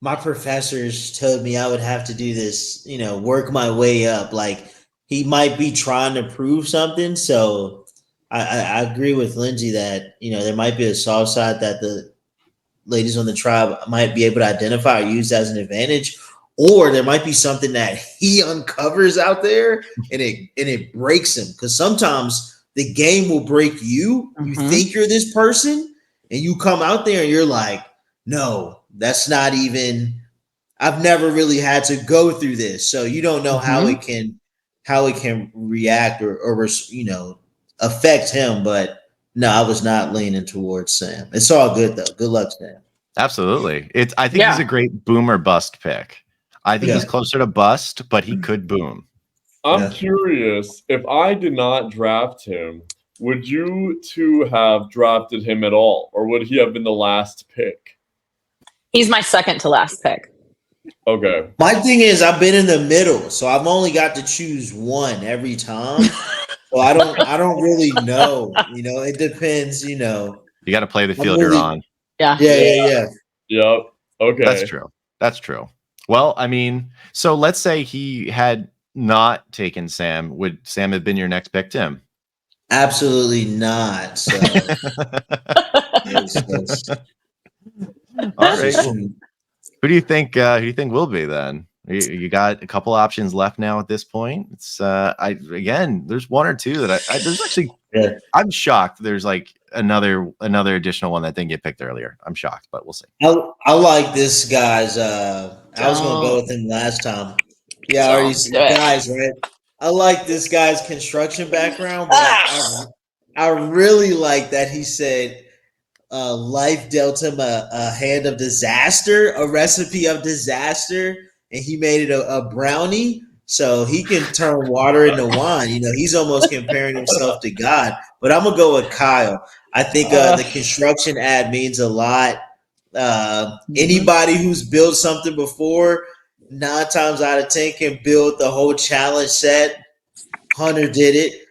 my professors told me I would have to do this, work my way up. Like, he might be trying to prove something. So I agree with Lindsay that there might be a soft side that the ladies on the tribe might be able to identify or use as an advantage, or there might be something that he uncovers out there and it breaks him, because sometimes the game will break you. You think you're this person, and you come out there and you're like, no, that's not even, I've never really had to go through this. So you don't know how it can react or affect him. But no, I was not leaning towards Sam. It's all good though. Good luck, Sam. Absolutely. I think he's a great boom or bust pick. I think he's closer to bust, but he could boom. I'm curious, if I did not draft him, would you two have drafted him at all, or would he have been the last pick? He's my second to last pick. Okay. My thing is, I've been in the middle, so I've only got to choose one every time. So I don't really know. It depends. You got to play the field you're on. Yeah. Yep. Okay. That's true. Well, I mean, so let's say he had not taken Sam. Would Sam have been your next pick, Tim? Absolutely not. So. All right. Who do you think will be then? You got a couple options left now at this point. It's there's one or two that there's actually I'm shocked. There's like another additional one that didn't get picked earlier. I'm shocked, but we'll see. I like this guy's. I was gonna go with him last time. Yeah, already guys, right? I like this guy's construction background, but I really like that he said life dealt him a hand of disaster, a recipe of disaster, and he made it a brownie. So he can turn water into wine. He's almost comparing himself to God. But I'm going to go with Kyle. I think the construction ad means a lot. Anybody who's built something before, 9 times out of 10 can build the whole challenge set. Hunter did it,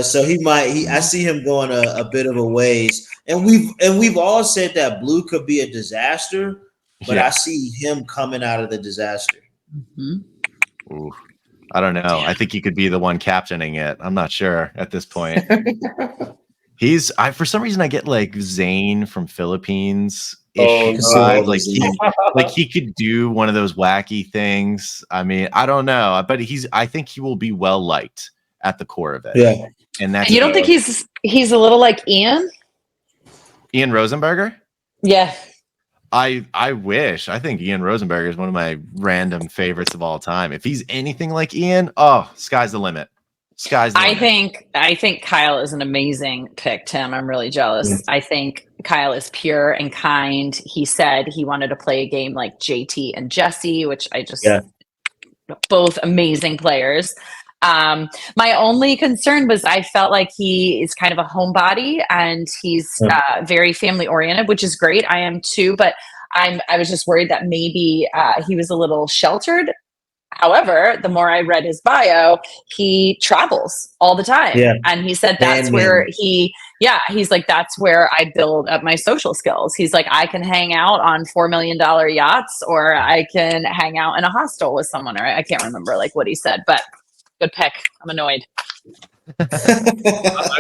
so I see him going a bit of a ways. And we've all said that Blue could be a disaster, but I see him coming out of the disaster. Mm-hmm. Ooh, I don't know. I think he could be the one captaining it. I'm not sure at this point. For some reason I get like Zane from Philippines. Like he could do one of those wacky things. I mean, I don't know, but I think he will be well liked at the core of it. Yeah. And that's you don't think he's a little like Ian Rosenberger? Yeah. I wish. I think Ian Rosenberger is one of my random favorites of all time. If he's anything like Ian, sky's the limit. I think Kyle is an amazing pick, Tim. I'm really jealous. Yeah. I think Kyle is pure and kind. He said he wanted to play a game like JT and Jesse, which both amazing players. My only concern was I felt like he is kind of a homebody and he's very family oriented, which is great. I am too, but I was just worried that maybe he was a little sheltered. However, the more I read his bio, he travels all the time. Yeah. And he said that's he's like, that's where I build up my social skills. He's like, I can hang out on $4 million yachts or I can hang out in a hostel with someone. Or I can't remember like what he said, but good pick. I'm annoyed. I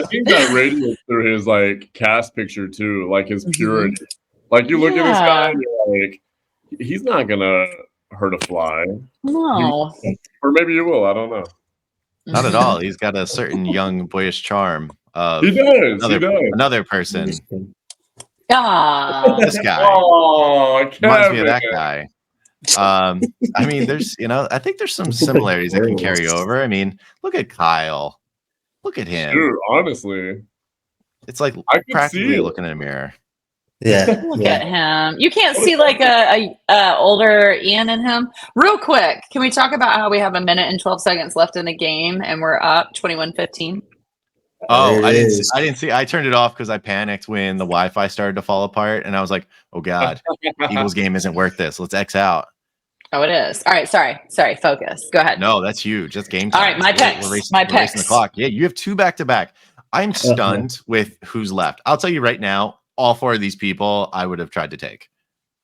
think that radiates through his like cast picture too, like his purity. Like you look at this guy and you're like, he's not gonna hurt a fly. No. Or maybe you will, I don't know. Not at all. He's got a certain young boyish charm of he does. Another person. This guy. Reminds me of that guy. I mean, there's I think there's some similarities that can carry over. I mean, look at Kyle. Look at him. Dude, honestly. It's like practically looking in a mirror. Yeah. Look at him. You can't see like a older Ian in him. Real quick, can we talk about how we have 1 minute and 12 seconds left in the game and we're up 21-15? Oh, I didn't see. I turned it off because I panicked when the Wi-Fi started to fall apart, and I was like, "Oh God, Eagles game isn't worth this. Let's X out." Oh, it is. All right, sorry. Focus. Go ahead. No, that's huge. That's game time. All right, my picks. We're racing the clock. Yeah, you have 2 back-to-back. I'm stunned with who's left. I'll tell you right now, all 4 of these people I would have tried to take.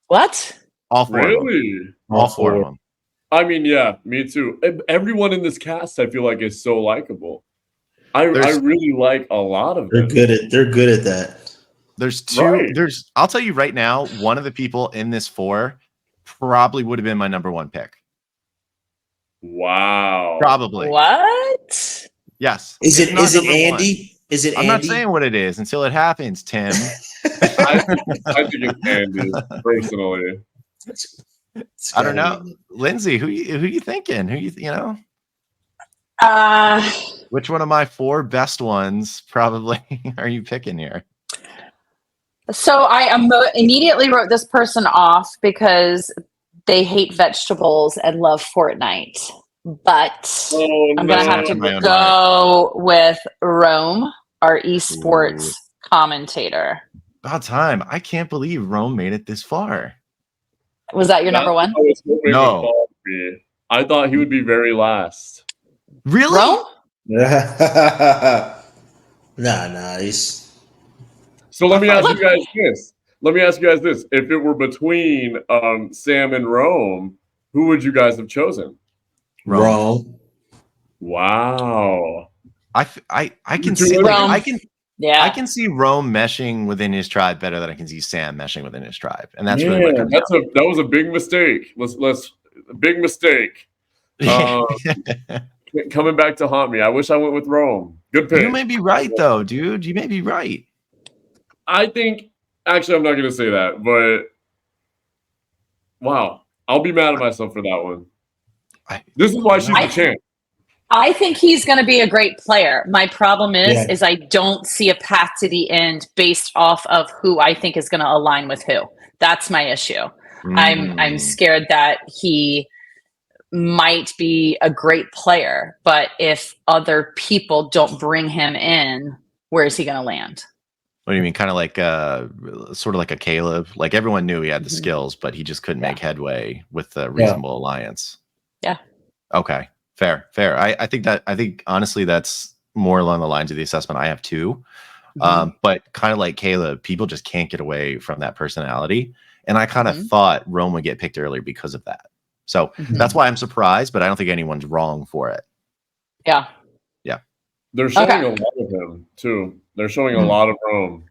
What? All 4 of them. All 4 of them. I mean, yeah, me too. Everyone in this cast, I feel like, is so likable. I really like a lot of them. They're good at that. There's 2. Right. I'll tell you right now, one of the people in this 4 probably would have been my number 1 pick. Wow. Probably. What? Yes. Is it Andy? Is it Andy? I'm not saying what it is until it happens, Tim. I think it's Andy, personally. I don't know. Lindsay, who you thinking? Which one of my 4 best ones probably are you picking here? So I immediately wrote this person off because they hate vegetables and love Fortnite. But I'm going to have to go with Rome, our esports commentator. About time. I can't believe Rome made it this far. Was that your number one? No. I thought he would be very last. Really? Rome? Nah, he's... So let me ask you guys this. If it were between Sam and Rome, who would you guys have chosen? Rome. Wow. I can see Rome. I can see Rome meshing within his tribe better than I can see Sam meshing within his tribe. And that's really what that was a big mistake. Let's big mistake. Coming back to haunt me. I wish I went with Rome. Good pick. You may be right though, dude. You may be right. I think actually I'm not gonna say that, but wow. I'll be mad at myself for that one. This is why she's the champ. I think he's going to be a great player. My problem is I don't see a path to the end based off of who I think is going to align with who. That's my issue. I'm scared that he might be a great player, but if other people don't bring him in, where is he going to land? What do you mean? Kind of like sort of like a Caleb. Like everyone knew he had the skills, but he just couldn't make headway with the reasonable alliance. Yeah. Okay. Fair. I think honestly that's more along the lines of the assessment I have too. But kind of like Caleb, people just can't get away from that personality. And I kind of thought Rome would get picked earlier because of that. So that's why I'm surprised, but I don't think anyone's wrong for it. Yeah. They're showing a lot of him too. They're showing a lot of Rome.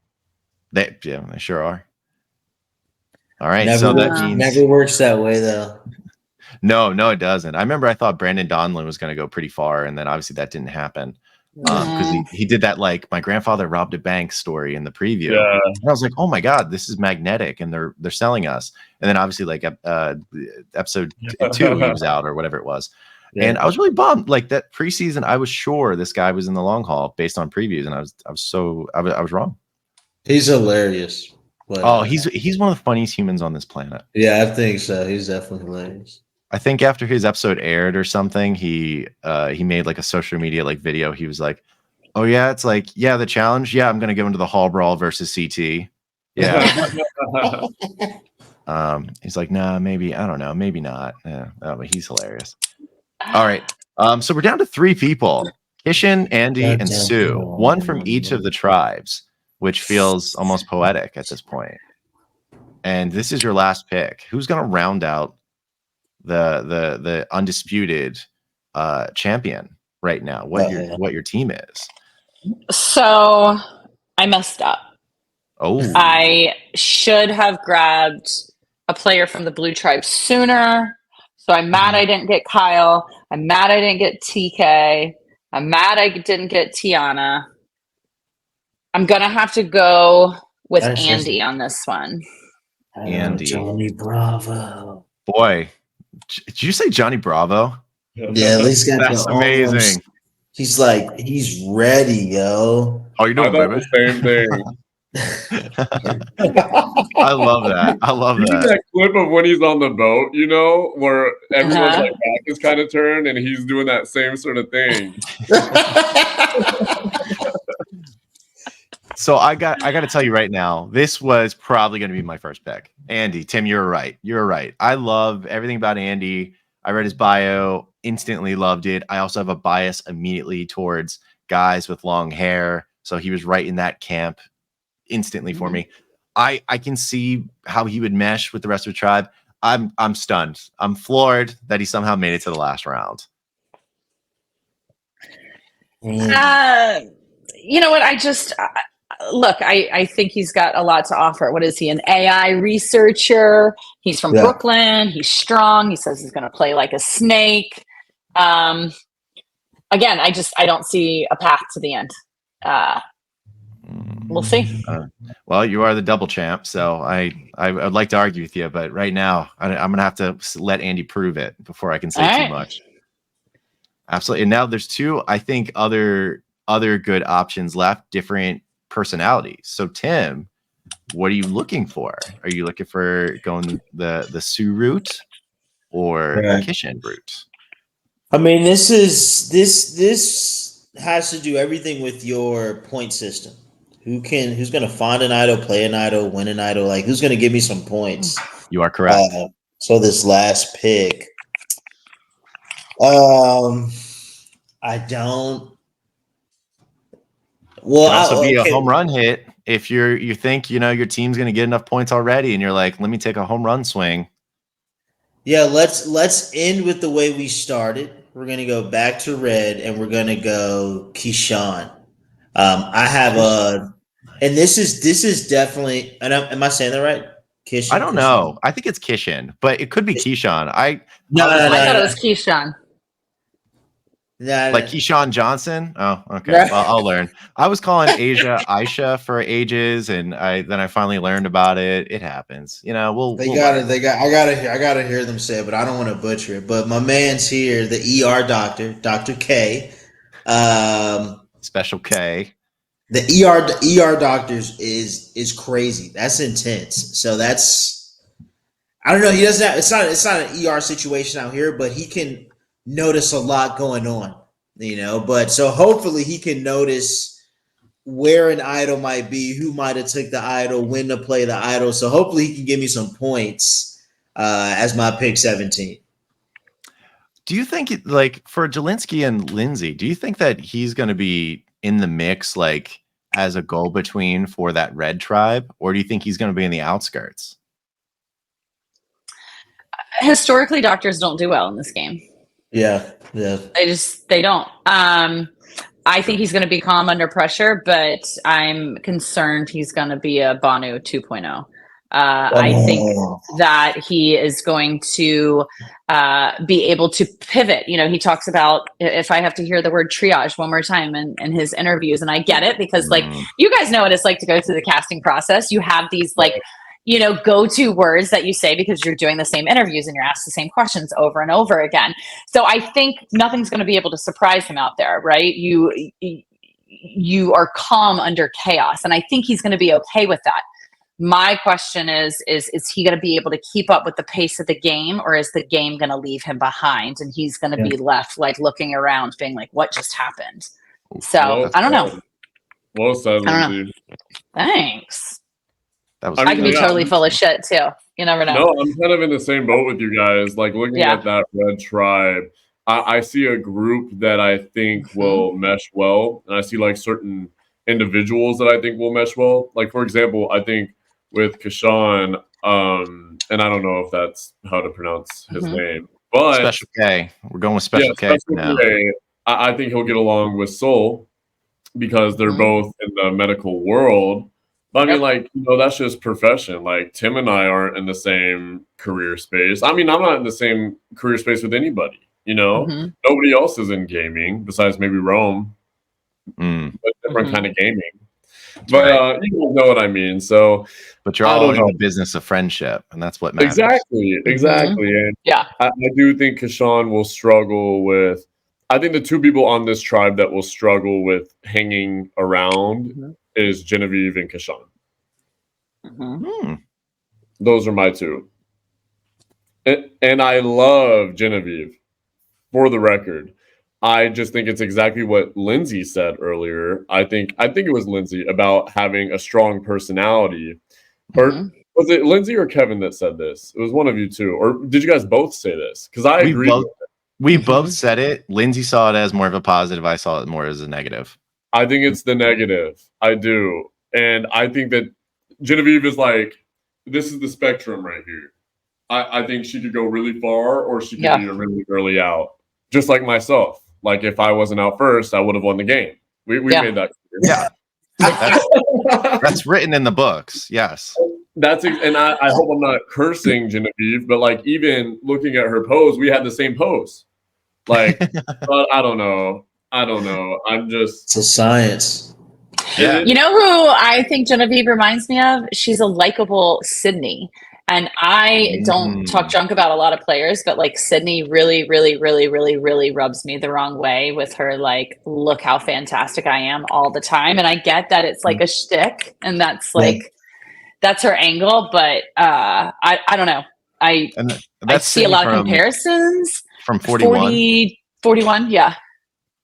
They sure are. All right. Never works that way though. No, it doesn't. I remember I thought Brandon Donlin was going to go pretty far, and then obviously that didn't happen because he did that like my grandfather robbed a bank story in the preview. Yeah. And I was like, oh my god, this is magnetic, and they're selling us. And then obviously like episode 2 he was out or whatever it was. Yeah. And I was really bummed. Like that preseason, I was sure this guy was in the long haul based on previews, and I was wrong. He's hilarious. But, he's one of the funniest humans on this planet. Yeah, I think so. He's definitely hilarious. I think after his episode aired or something, he made like a social media like video. He was like, "Oh yeah, it's like the challenge. Yeah, I'm gonna go into the hall brawl versus CT. Yeah." He's like, "Nah, maybe I don't know, maybe not." Yeah, but he's hilarious. All right, so we're down to 3 people: Kishan, Andy, and Sue. One from each of the tribes, which feels almost poetic at this point. And this is your last pick. Who's gonna round out the undisputed champion right now? What your team is? So I messed up. I should have grabbed a player from the blue tribe sooner. So I'm mad I didn't get Kyle. I'm mad I didn't get TK. I'm mad I didn't get Tiana. I'm gonna have to go with Andy on this one. Andy, Johnny Bravo. Boy, did you say Johnny Bravo? Yeah, at least got that's amazing. He's like, he's ready, yo. Oh, you know, baby. The same thing. I love that. That clip of when he's on the boat, you know, where everyone's like back is kind of turned, and he's doing that same sort of thing. So I got to tell you right now, this was probably going to be my first pick. Andy, Tim, you're right. I love everything about Andy. I read his bio, instantly loved it. I also have a bias immediately towards guys with long hair, so he was right in that camp instantly for me. I can see how he would mesh with the rest of the tribe. I'm stunned. I'm floored that he somehow made it to the last round. You know what? I think he's got a lot to offer. What is he? An AI researcher. He's from Brooklyn. He's strong. He says he's going to play like a snake. Again, I don't see a path to the end. We'll see. Well, you are the double champ, so I would like to argue with you, but right now I'm going to have to let Andy prove it before I can say too much. Absolutely. And now there's two, I think, other good options left, different personalities. So Tim, what are you looking for? Are you looking for going the Sue route or the Kishin route? I mean, this has to do everything with your point system. Who's going to find an idol, play an idol, win an idol? Like, who's going to give me some points? You are correct. So this last pick, I don't. Well, it could also be a home run hit if you think your team's going to get enough points already, and you're like, let me take a home run swing. Yeah, let's end with the way we started. We're going to go back to red, and we're going to go Keyshawn. I have and this is definitely. And am I saying that right? I don't know. I think it's Kishin, but it could be Keyshawn. I thought it was Keyshawn. Like Keyshawn Johnson. Oh, okay. Right. Well, I'll learn. I was calling Aisha for ages, and then I finally learned about it. It happens, I gotta hear them say it, but I don't want to butcher it. But my man's here, the ER doctor, Dr. K. Special K. The ER doctors is crazy. That's intense. So I don't know. He doesn't have. It's not an ER situation out here, but he can notice a lot going on, but so hopefully he can notice where an idol might be, who might have took the idol, when to play the idol. So hopefully he can give me some points as my pick 17. Do you think for Jelinsky and Lindsay, do you think that he's going to be in the mix as a go-between for that red tribe, or do you think he's going to be in the outskirts? Historically, doctors don't do well in this game. Yeah. They don't. I think he's going to be calm under pressure, but I'm concerned he's going to be a Banu 2.0. I think that he is going to be able to pivot. He talks about, if I have to hear the word triage one more time in his interviews, and I get it because you guys know what it's like to go through the casting process. You have these go-to words that you say because you're doing the same interviews and you're asked the same questions over and over again. So I think nothing's going to be able to surprise him out there, right? You are calm under chaos, and I think he's going to be okay with that. My question is he going to be able to keep up with the pace of the game, or is the game going to leave him behind and he's going to be left looking around being like, what just happened? So I don't know. Well said, Lindsay. Thanks. I could be totally full of shit too. You never know. No, I'm kind of in the same boat with you guys. Looking at that red tribe, I see a group that I think will mesh well, and I see certain individuals that I think will mesh well. For example, I think with Keyshawn, and I don't know if that's how to pronounce his name, but Special K. We're going with Special K now. I think he'll get along with Soul because they're both in the medical world. But I mean, that's just profession. Tim and I aren't in the same career space. I mean, I'm not in the same career space with anybody, Nobody else is in gaming besides maybe Rome. But different kind of gaming. But you don't know what I mean. So, but you're all in the business of friendship, and that's what matters. Exactly. And I do think Keyshawn will struggle with. I think the two people on this tribe that will struggle with hanging around is Genevieve and Keyshawn. Those are my two. And I love Genevieve, for the record. I just think it's exactly what Lindsay said earlier. I think it was Lindsay about having a strong personality. Or was it Lindsay or Kevin that said this? It was one of you two. Or did you guys both say this? Because I agree. We both said it. Lindsay saw it as more of a positive. I saw it more as a negative. I think it's the negative. I do. And I think that Genevieve is this is the spectrum right here. I think she could go really far, or she could be really early out. Just like myself. If I wasn't out first, I would have won the game. We made that clear. Yeah. That's written in the books. Yes. And I hope I'm not cursing Genevieve, but even looking at her pose, we had the same pose. But I don't know. I'm just. It's a science. Yeah. You know who I think Genevieve reminds me of? She's a likable Sydney. And I don't talk junk about a lot of players, but like Sydney really, really, really, really, really rubs me the wrong way with her, like, look how fantastic I am all the time. And I get that it's like a shtick and that's like, that's her angle, but I don't know. I see a lot of comparisons. From 41? 41, yeah.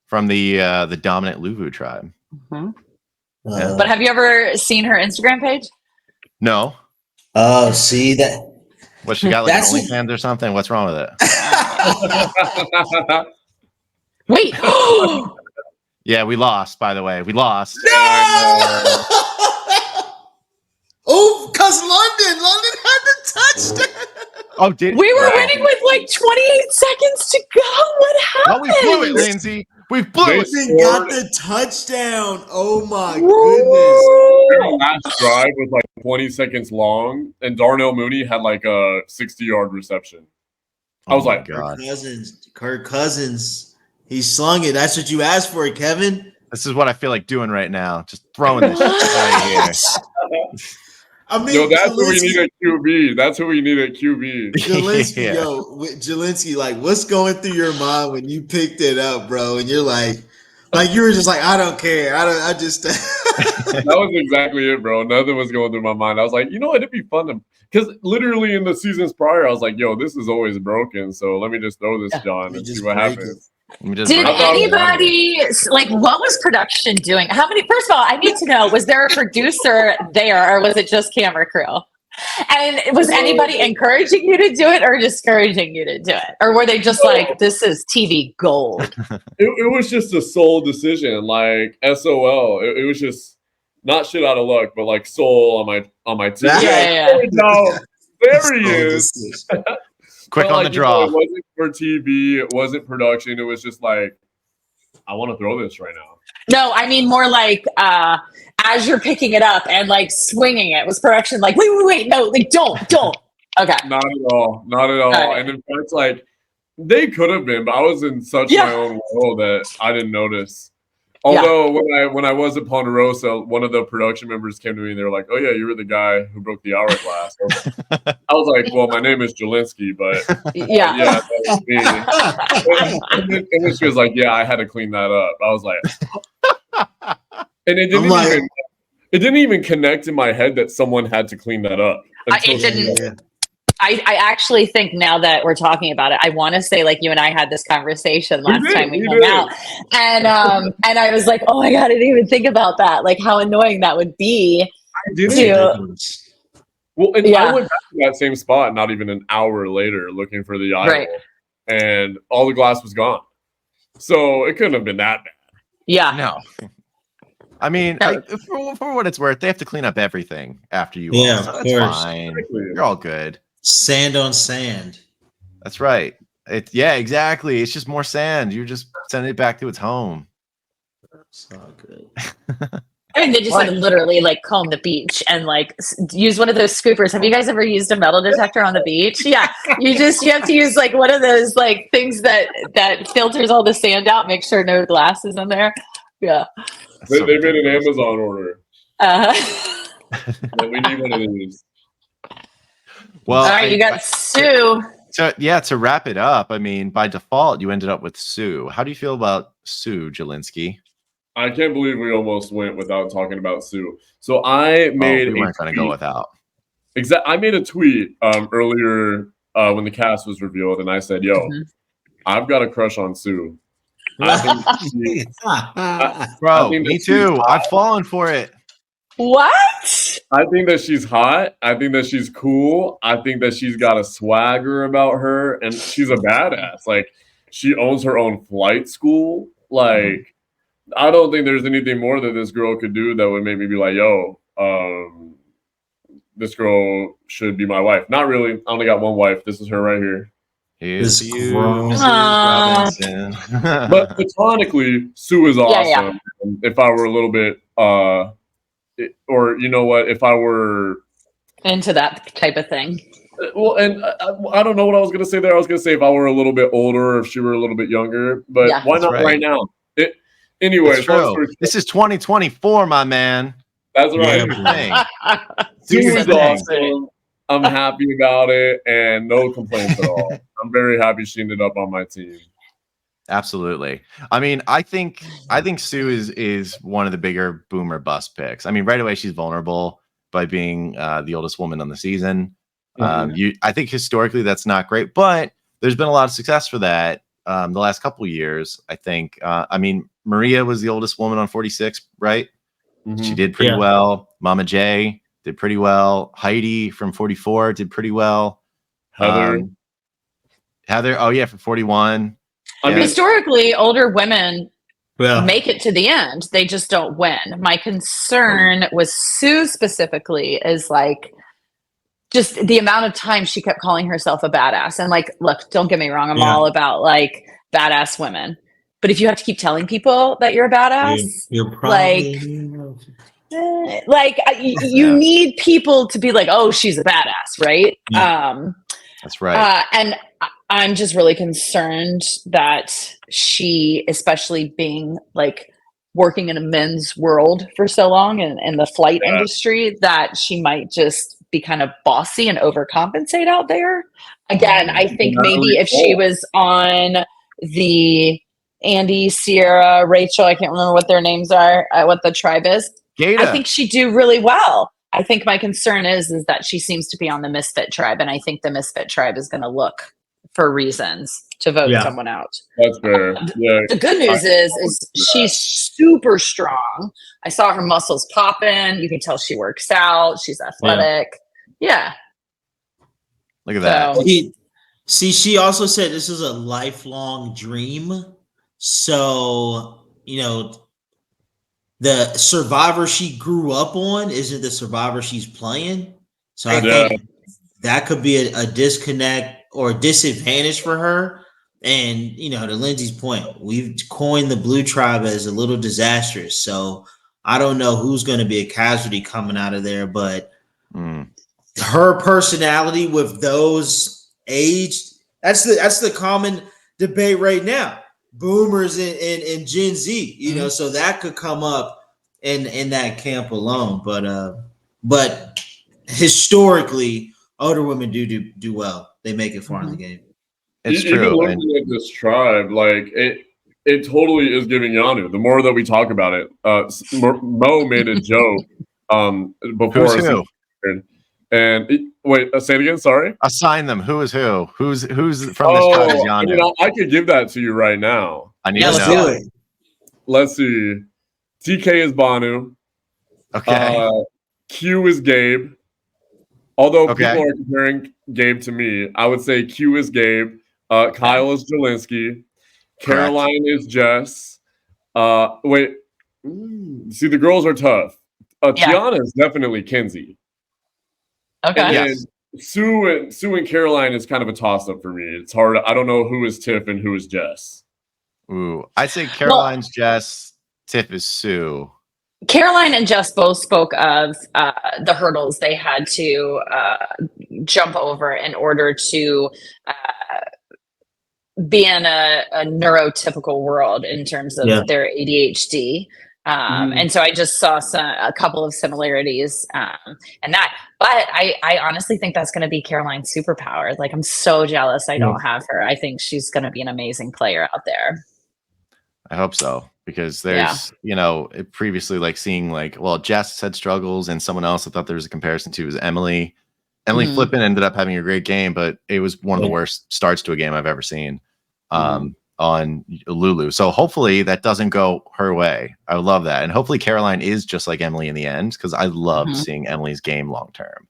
From the dominant Luvu tribe. Mm-hmm. Yeah. But have you ever seen her Instagram page? No. Oh, see that? What, she got like an OnlyFans or something? What's wrong with it? Wait. Yeah, we lost, by the way. We lost. No! Oh, because London had the touchdown. Oh, we were winning with like 28 seconds to go. What happened? Oh, we blew it, Lindsay. We blew it. They got the touchdown. Oh my goodness. Their last drive was like 20 seconds long, and Darnell Mooney had like a 60-yard reception. I was like, God. Kirk Cousins. He slung it. That's what you asked for, Kevin. This is what I feel like doing right now. Just throwing this shit right here. I mean, no, that's who we need at QB. That's who we need at QB. Jelinsky, Jelinsky, like, what's going through your mind when you picked it up, bro? And you're like you were just like, I don't care. I just. That was exactly it, bro. Nothing was going through my mind. I was like, you know what? It'd be fun to, because literally in the seasons prior, I was like, yo, this is always broken. So let me just throw this, John, and see what happens. Did anybody, like, what was production doing? How many, first of all, I need to know, was there a producer there or was it just camera crew? And was anybody encouraging you to do it or discouraging you to do it? Or were they just like, this is TV gold? It was just a sole decision, like SOL. It was just not shit out of luck, but like soul on my team. Yeah. There he is. Quick on the draw. It wasn't for TV. It wasn't production. It was just like, I want to throw this right now. No, I mean more like as you're picking it up and like swinging it. Was production like, wait, no, like don't. Okay. Not at all. Right. And in fact, like, they could have been, but I was in such my own world that I didn't notice. Although when I was at Ponderosa, one of the production members came to me and they were like, "Oh yeah, you were the guy who broke the hourglass." I was like, "Well, my name is Jelinsky, but yeah, that was me." And then she was like, "Yeah, I had to clean that up." I was like, and it didn't even connect in my head that someone had to clean that up. It didn't. I actually think now that we're talking about it, I want to say, like, you and I had this conversation last time we hung out, and I was like, oh my God, I didn't even think about that. Like, how annoying that would be. I didn't. Well, and I went back to that same spot not even an hour later looking for the idol, and all the glass was gone. So it couldn't have been that bad. Yeah. No. I mean, for what it's worth, they have to clean up everything after you. Yeah, so that's fine. You're all good. Sand on sand. That's right. Exactly. It's just more sand. You're just sending it back to its home. It's not good. I mean, they just like literally like comb the beach and like use one of those scoopers. Have you guys ever used a metal detector on the beach? Yeah, you have to use like one of those like things that filters all the sand out. Make sure no glass is in there. Yeah, they made an Amazon order. We need one of these. Well, all right, you got Sue. So to wrap it up, I mean, by default, you ended up with Sue. How do you feel about Sue, Jelinsky? I can't believe we almost went without talking about Sue. So I made. We weren't going to go without. I made a tweet earlier when the cast was revealed, and I said, "Yo, I've got a crush on Sue." Bro, me too. I've fallen for it. What? I think that she's hot. I think that she's cool. I think that she's got a swagger about her, and she's a badass. Like, she owns her own flight school. Like, I don't think there's anything more that this girl could do that would make me be like, yo, this girl should be my wife. Not really. I only got one wife. This is her right here. Here's you, Robinson. But platonically, Sue is awesome. Yeah. If I were a little bit, or you know what, if I were into that type of thing. Well, and I don't know what I was going to say there. I was going to say if I were a little bit older, or if she were a little bit younger, but why not right now? Anyway, this is 2024, my man. That's right. Sue is awesome. I'm happy about it, and no complaints at all. I'm very happy she ended up on my team. Absolutely. I mean, I think Sue is one of the bigger boomer bust picks. I mean, right away she's vulnerable by being the oldest woman on the season. I think historically that's not great, but there's been a lot of success for that the last couple of years. I think. I mean, Maria was the oldest woman on 46, right? She did pretty well. Mama J did pretty well. Heidi from 44 did pretty well. Heather, oh yeah, for 41. I mean, historically, older women Well, make it to the end. They just don't win. My concern with Sue specifically is like just the amount of time she kept calling herself a badass. And like, look, don't get me wrong. I'm all about like badass women. But if you have to keep telling people that you're a badass, you're probably you need people to be like, oh, she's a badass, right? That's right. And I'm just really concerned that she, especially being like working in a men's world for so long and in the flight industry, that she might just be kind of bossy and overcompensate out there. Again, I think maybe if she was on the Andy, Sierra, Rachel, I can't remember what their names are, what the tribe is. Gata. I think she'd do really well. I think my concern is that she seems to be on the misfit tribe, and I think the misfit tribe is going to look for reasons to vote someone out. That's fair. The good news is she's super strong. I saw her muscles popping. You can tell she works out. She's athletic. Yeah. Look at that. See, she also said this is a lifelong dream. So, you know, the Survivor she grew up on isn't the Survivor she's playing. So I think that could be a disconnect or a disadvantage for her. And, you know, to Lindsay's point, we've coined the Blue Tribe as a little disastrous. So I don't know who's going to be a casualty coming out of there, but her personality with those aged, that's the common debate right now. Boomers and Gen Z, you know, so that could come up in that camp alone. But historically, older women do well. They make it far in the game. It's Even true. looking at this tribe, like it totally is giving Yanu. The more that we talk about it, Mo made a joke before. Who's who? And wait, say it again. Sorry. Assign them. Who is who? Who's from this tribe is Yanu? You know, I could give that to you right now. I need to know. Let's see. TK is Banu. Okay. Q is Gabe. Although people are comparing Gabe to me, I would say Q is Gabe. Kyle is Jelinsky. Caroline is Jess. Wait. See, the girls are tough. Tiana is definitely Kenzie. Okay. And Sue and Caroline is kind of a toss-up for me. It's hard. I don't know who is Tiff and who is Jess. Ooh, I'd say Caroline's Jess. Tiff is Sue. Caroline and Jess both spoke of the hurdles they had to jump over in order to be in a neurotypical world in terms of their ADHD. And so I just saw a couple of similarities and that. But I honestly think that's going to be Caroline's superpower. Like, I'm so jealous I don't have her. I think she's going to be an amazing player out there. I hope so, because there's, you know, previously like seeing like, well, Jess had struggles and someone else I thought there was a comparison to was Emily. Emily Flippin ended up having a great game, but it was one of the worst starts to a game I've ever seen on Lulu. So hopefully that doesn't go her way. I would love that. And hopefully Caroline is just like Emily in the end, because I loved seeing Emily's game long term.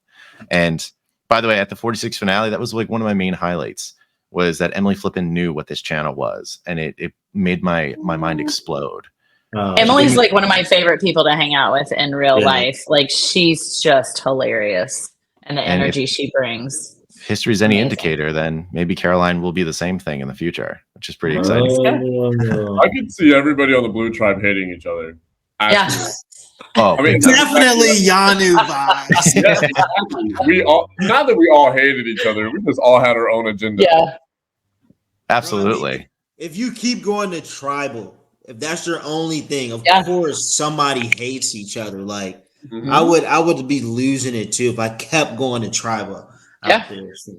And by the way, at the 46 finale, that was like one of my main highlights, was that Emily Flippin knew what this channel was, and it made my mind explode. Emily's like one of my favorite people to hang out with in real life. Like, she's just hilarious, and the energy she brings. If history's any indicator, then maybe Caroline will be the same thing in the future, which is pretty exciting. I could see everybody on the Blue Tribe hating each other. Yeah. Oh, I mean, definitely Yanu vibes. We all, not that we all hated each other, we just all had our own agenda. Yeah. Absolutely. If you keep going to tribal, if that's your only thing, of course somebody hates each other. Like, Mm-hmm. I would be losing it too if I kept going to tribal out there. So.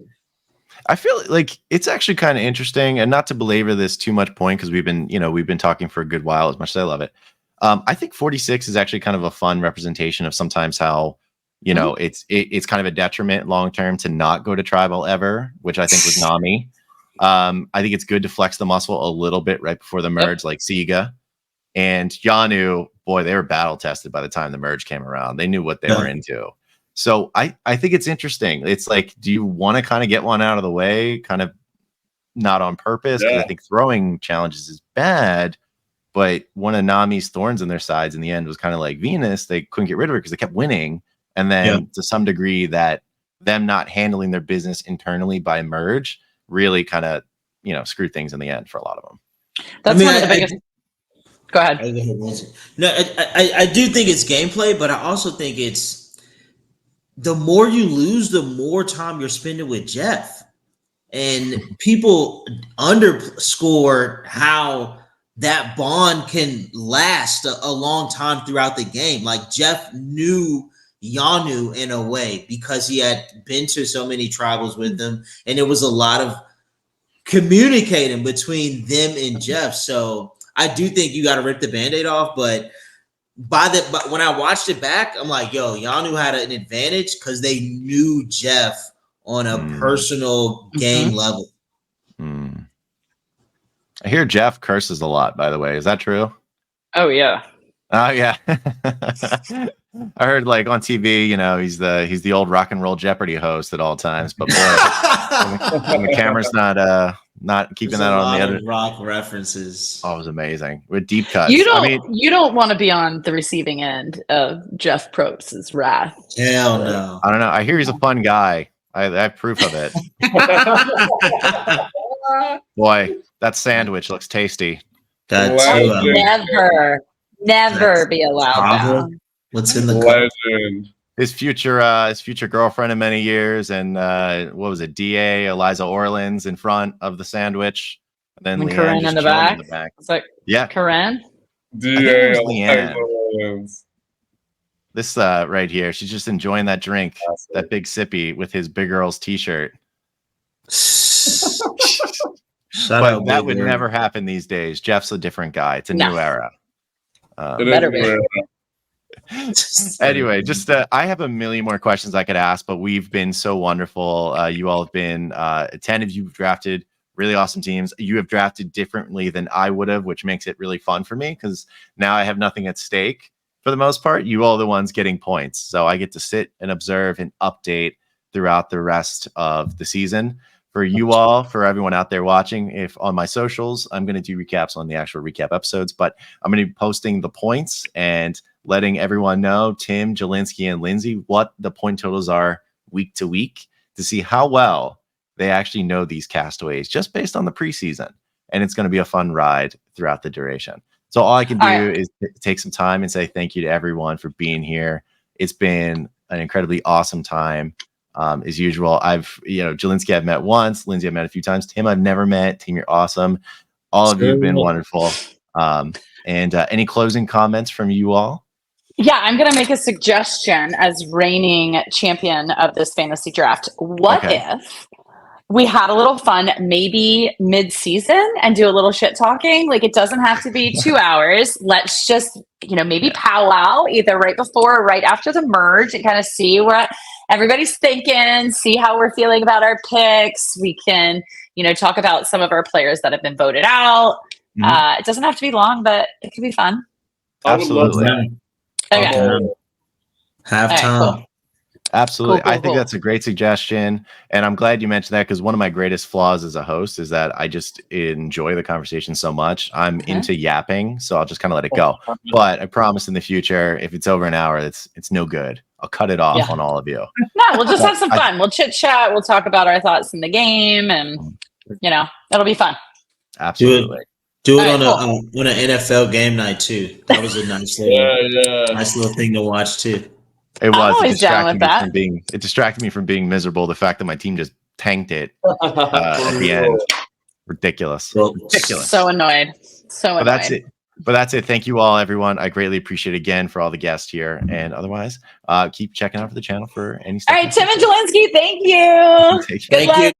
I feel like it's actually kind of interesting, and not to belabor this too much point because we've been talking for a good while. As much as I love it, I think 46 is actually kind of a fun representation of sometimes how it's kind of a detriment long term to not go to tribal ever, which I think was Nami. I think it's good to flex the muscle a little bit right before the merge, like Siga and Yanu. Boy, they were battle tested by the time the merge came around. They knew what they were into. So I think it's interesting. It's like, do you want to kind of get one out of the way, kind of not on purpose? Because I think throwing challenges is bad. But one of Nami's thorns in their sides in the end was kind of like Venus. They couldn't get rid of her because they kept winning. And then to some degree that them not handling their business internally by merge really kind of, screwed things in the end for a lot of them. That's one of the biggest. Go ahead. No, I do think it's gameplay, but I also think it's the more you lose, the more time you're spending with Jeff. And people underscore how that bond can last a long time throughout the game. Like Jeff knew Yanu in a way because he had been to so many tribals with them, and it was a lot of communicating between them and Jeff. So I do think you got to rip the Band-Aid off, but when I watched it back, I'm like, yo, Yanu had an advantage because they knew Jeff on a personal game level. I hear Jeff curses a lot, by the way. Is that true? Oh, yeah. Oh, yeah. I heard like on TV, he's the old rock and roll Jeopardy host at all times. But boy, when the camera's not keeping that on the other rock references. Oh, it was amazing with deep cuts. You don't want to be on the receiving end of Jeff Probst's wrath. Hell no. I don't know. I hear he's a fun guy. I have proof of it. Boy, that sandwich looks tasty. Never be allowed. What's in the legend? His future girlfriend of many years, and what was it? DA Eliza Orleans in front of the sandwich, and then Leanne Corinne in the back. It's like Corinne. DA Eliza Orleans. This right here, she's just enjoying that drink, that big sippy with his Big Girls t-shirt. But that would never happen these days. Jeff's a different guy. It's a new era. Anyway, just I have a million more questions I could ask, but we've been so wonderful. You all have been attentive. You've drafted really awesome teams. You have drafted differently than I would have, which makes it really fun for me because now I have nothing at stake for the most part. You all are the ones getting points, so I get to sit and observe and update throughout the rest of the season. For you all, for everyone out there watching, if on my socials, I'm going to do recaps on the actual recap episodes, but I'm going to be posting the points and letting everyone know, Tim, Jelinsky, and Lindsay, what the point totals are week to week to see how well they actually know these castaways just based on the preseason. And it's going to be a fun ride throughout the duration. So all I can do is take some time and say thank you to everyone for being here. It's been an incredibly awesome time. As usual, Jelinsky I've met once, Lindsay I've met a few times, Tim I've never met. Tim, you're awesome. All of you have been wonderful. And any closing comments from you all? Yeah, I'm going to make a suggestion as reigning champion of this fantasy draft. What if we had a little fun maybe mid-season and do a little shit talking? Like, it doesn't have to be 2 hours. Let's just, maybe powwow either right before or right after the merge and kind of see what everybody's thinking, see how we're feeling about our picks. We can, talk about some of our players that have been voted out. It doesn't have to be long, but it could be fun. Absolutely. Okay. Halftime. Cool. Absolutely. Cool. I think that's a great suggestion. And I'm glad you mentioned that because one of my greatest flaws as a host is that I just enjoy the conversation so much. I'm into yapping, so I'll just kind of let it go. But I promise in the future, if it's over an hour, it's no good. I'll cut it off on all of you. No, we'll just have some fun. We'll chit chat. We'll talk about our thoughts in the game, and it'll be fun. Absolutely. Do it on an NFL game night too. That was a nice little thing to watch too. It was. I'm always down with that. It distracted me from being miserable. The fact that my team just tanked it at the end, ridiculous. So annoyed. But that's it. But that's it. Thank you all, everyone. I greatly appreciate it again for all the guests here. And otherwise, keep checking out for the channel for any stuff. All right, Tim and Jelinsky, thank you. Take care. Good luck.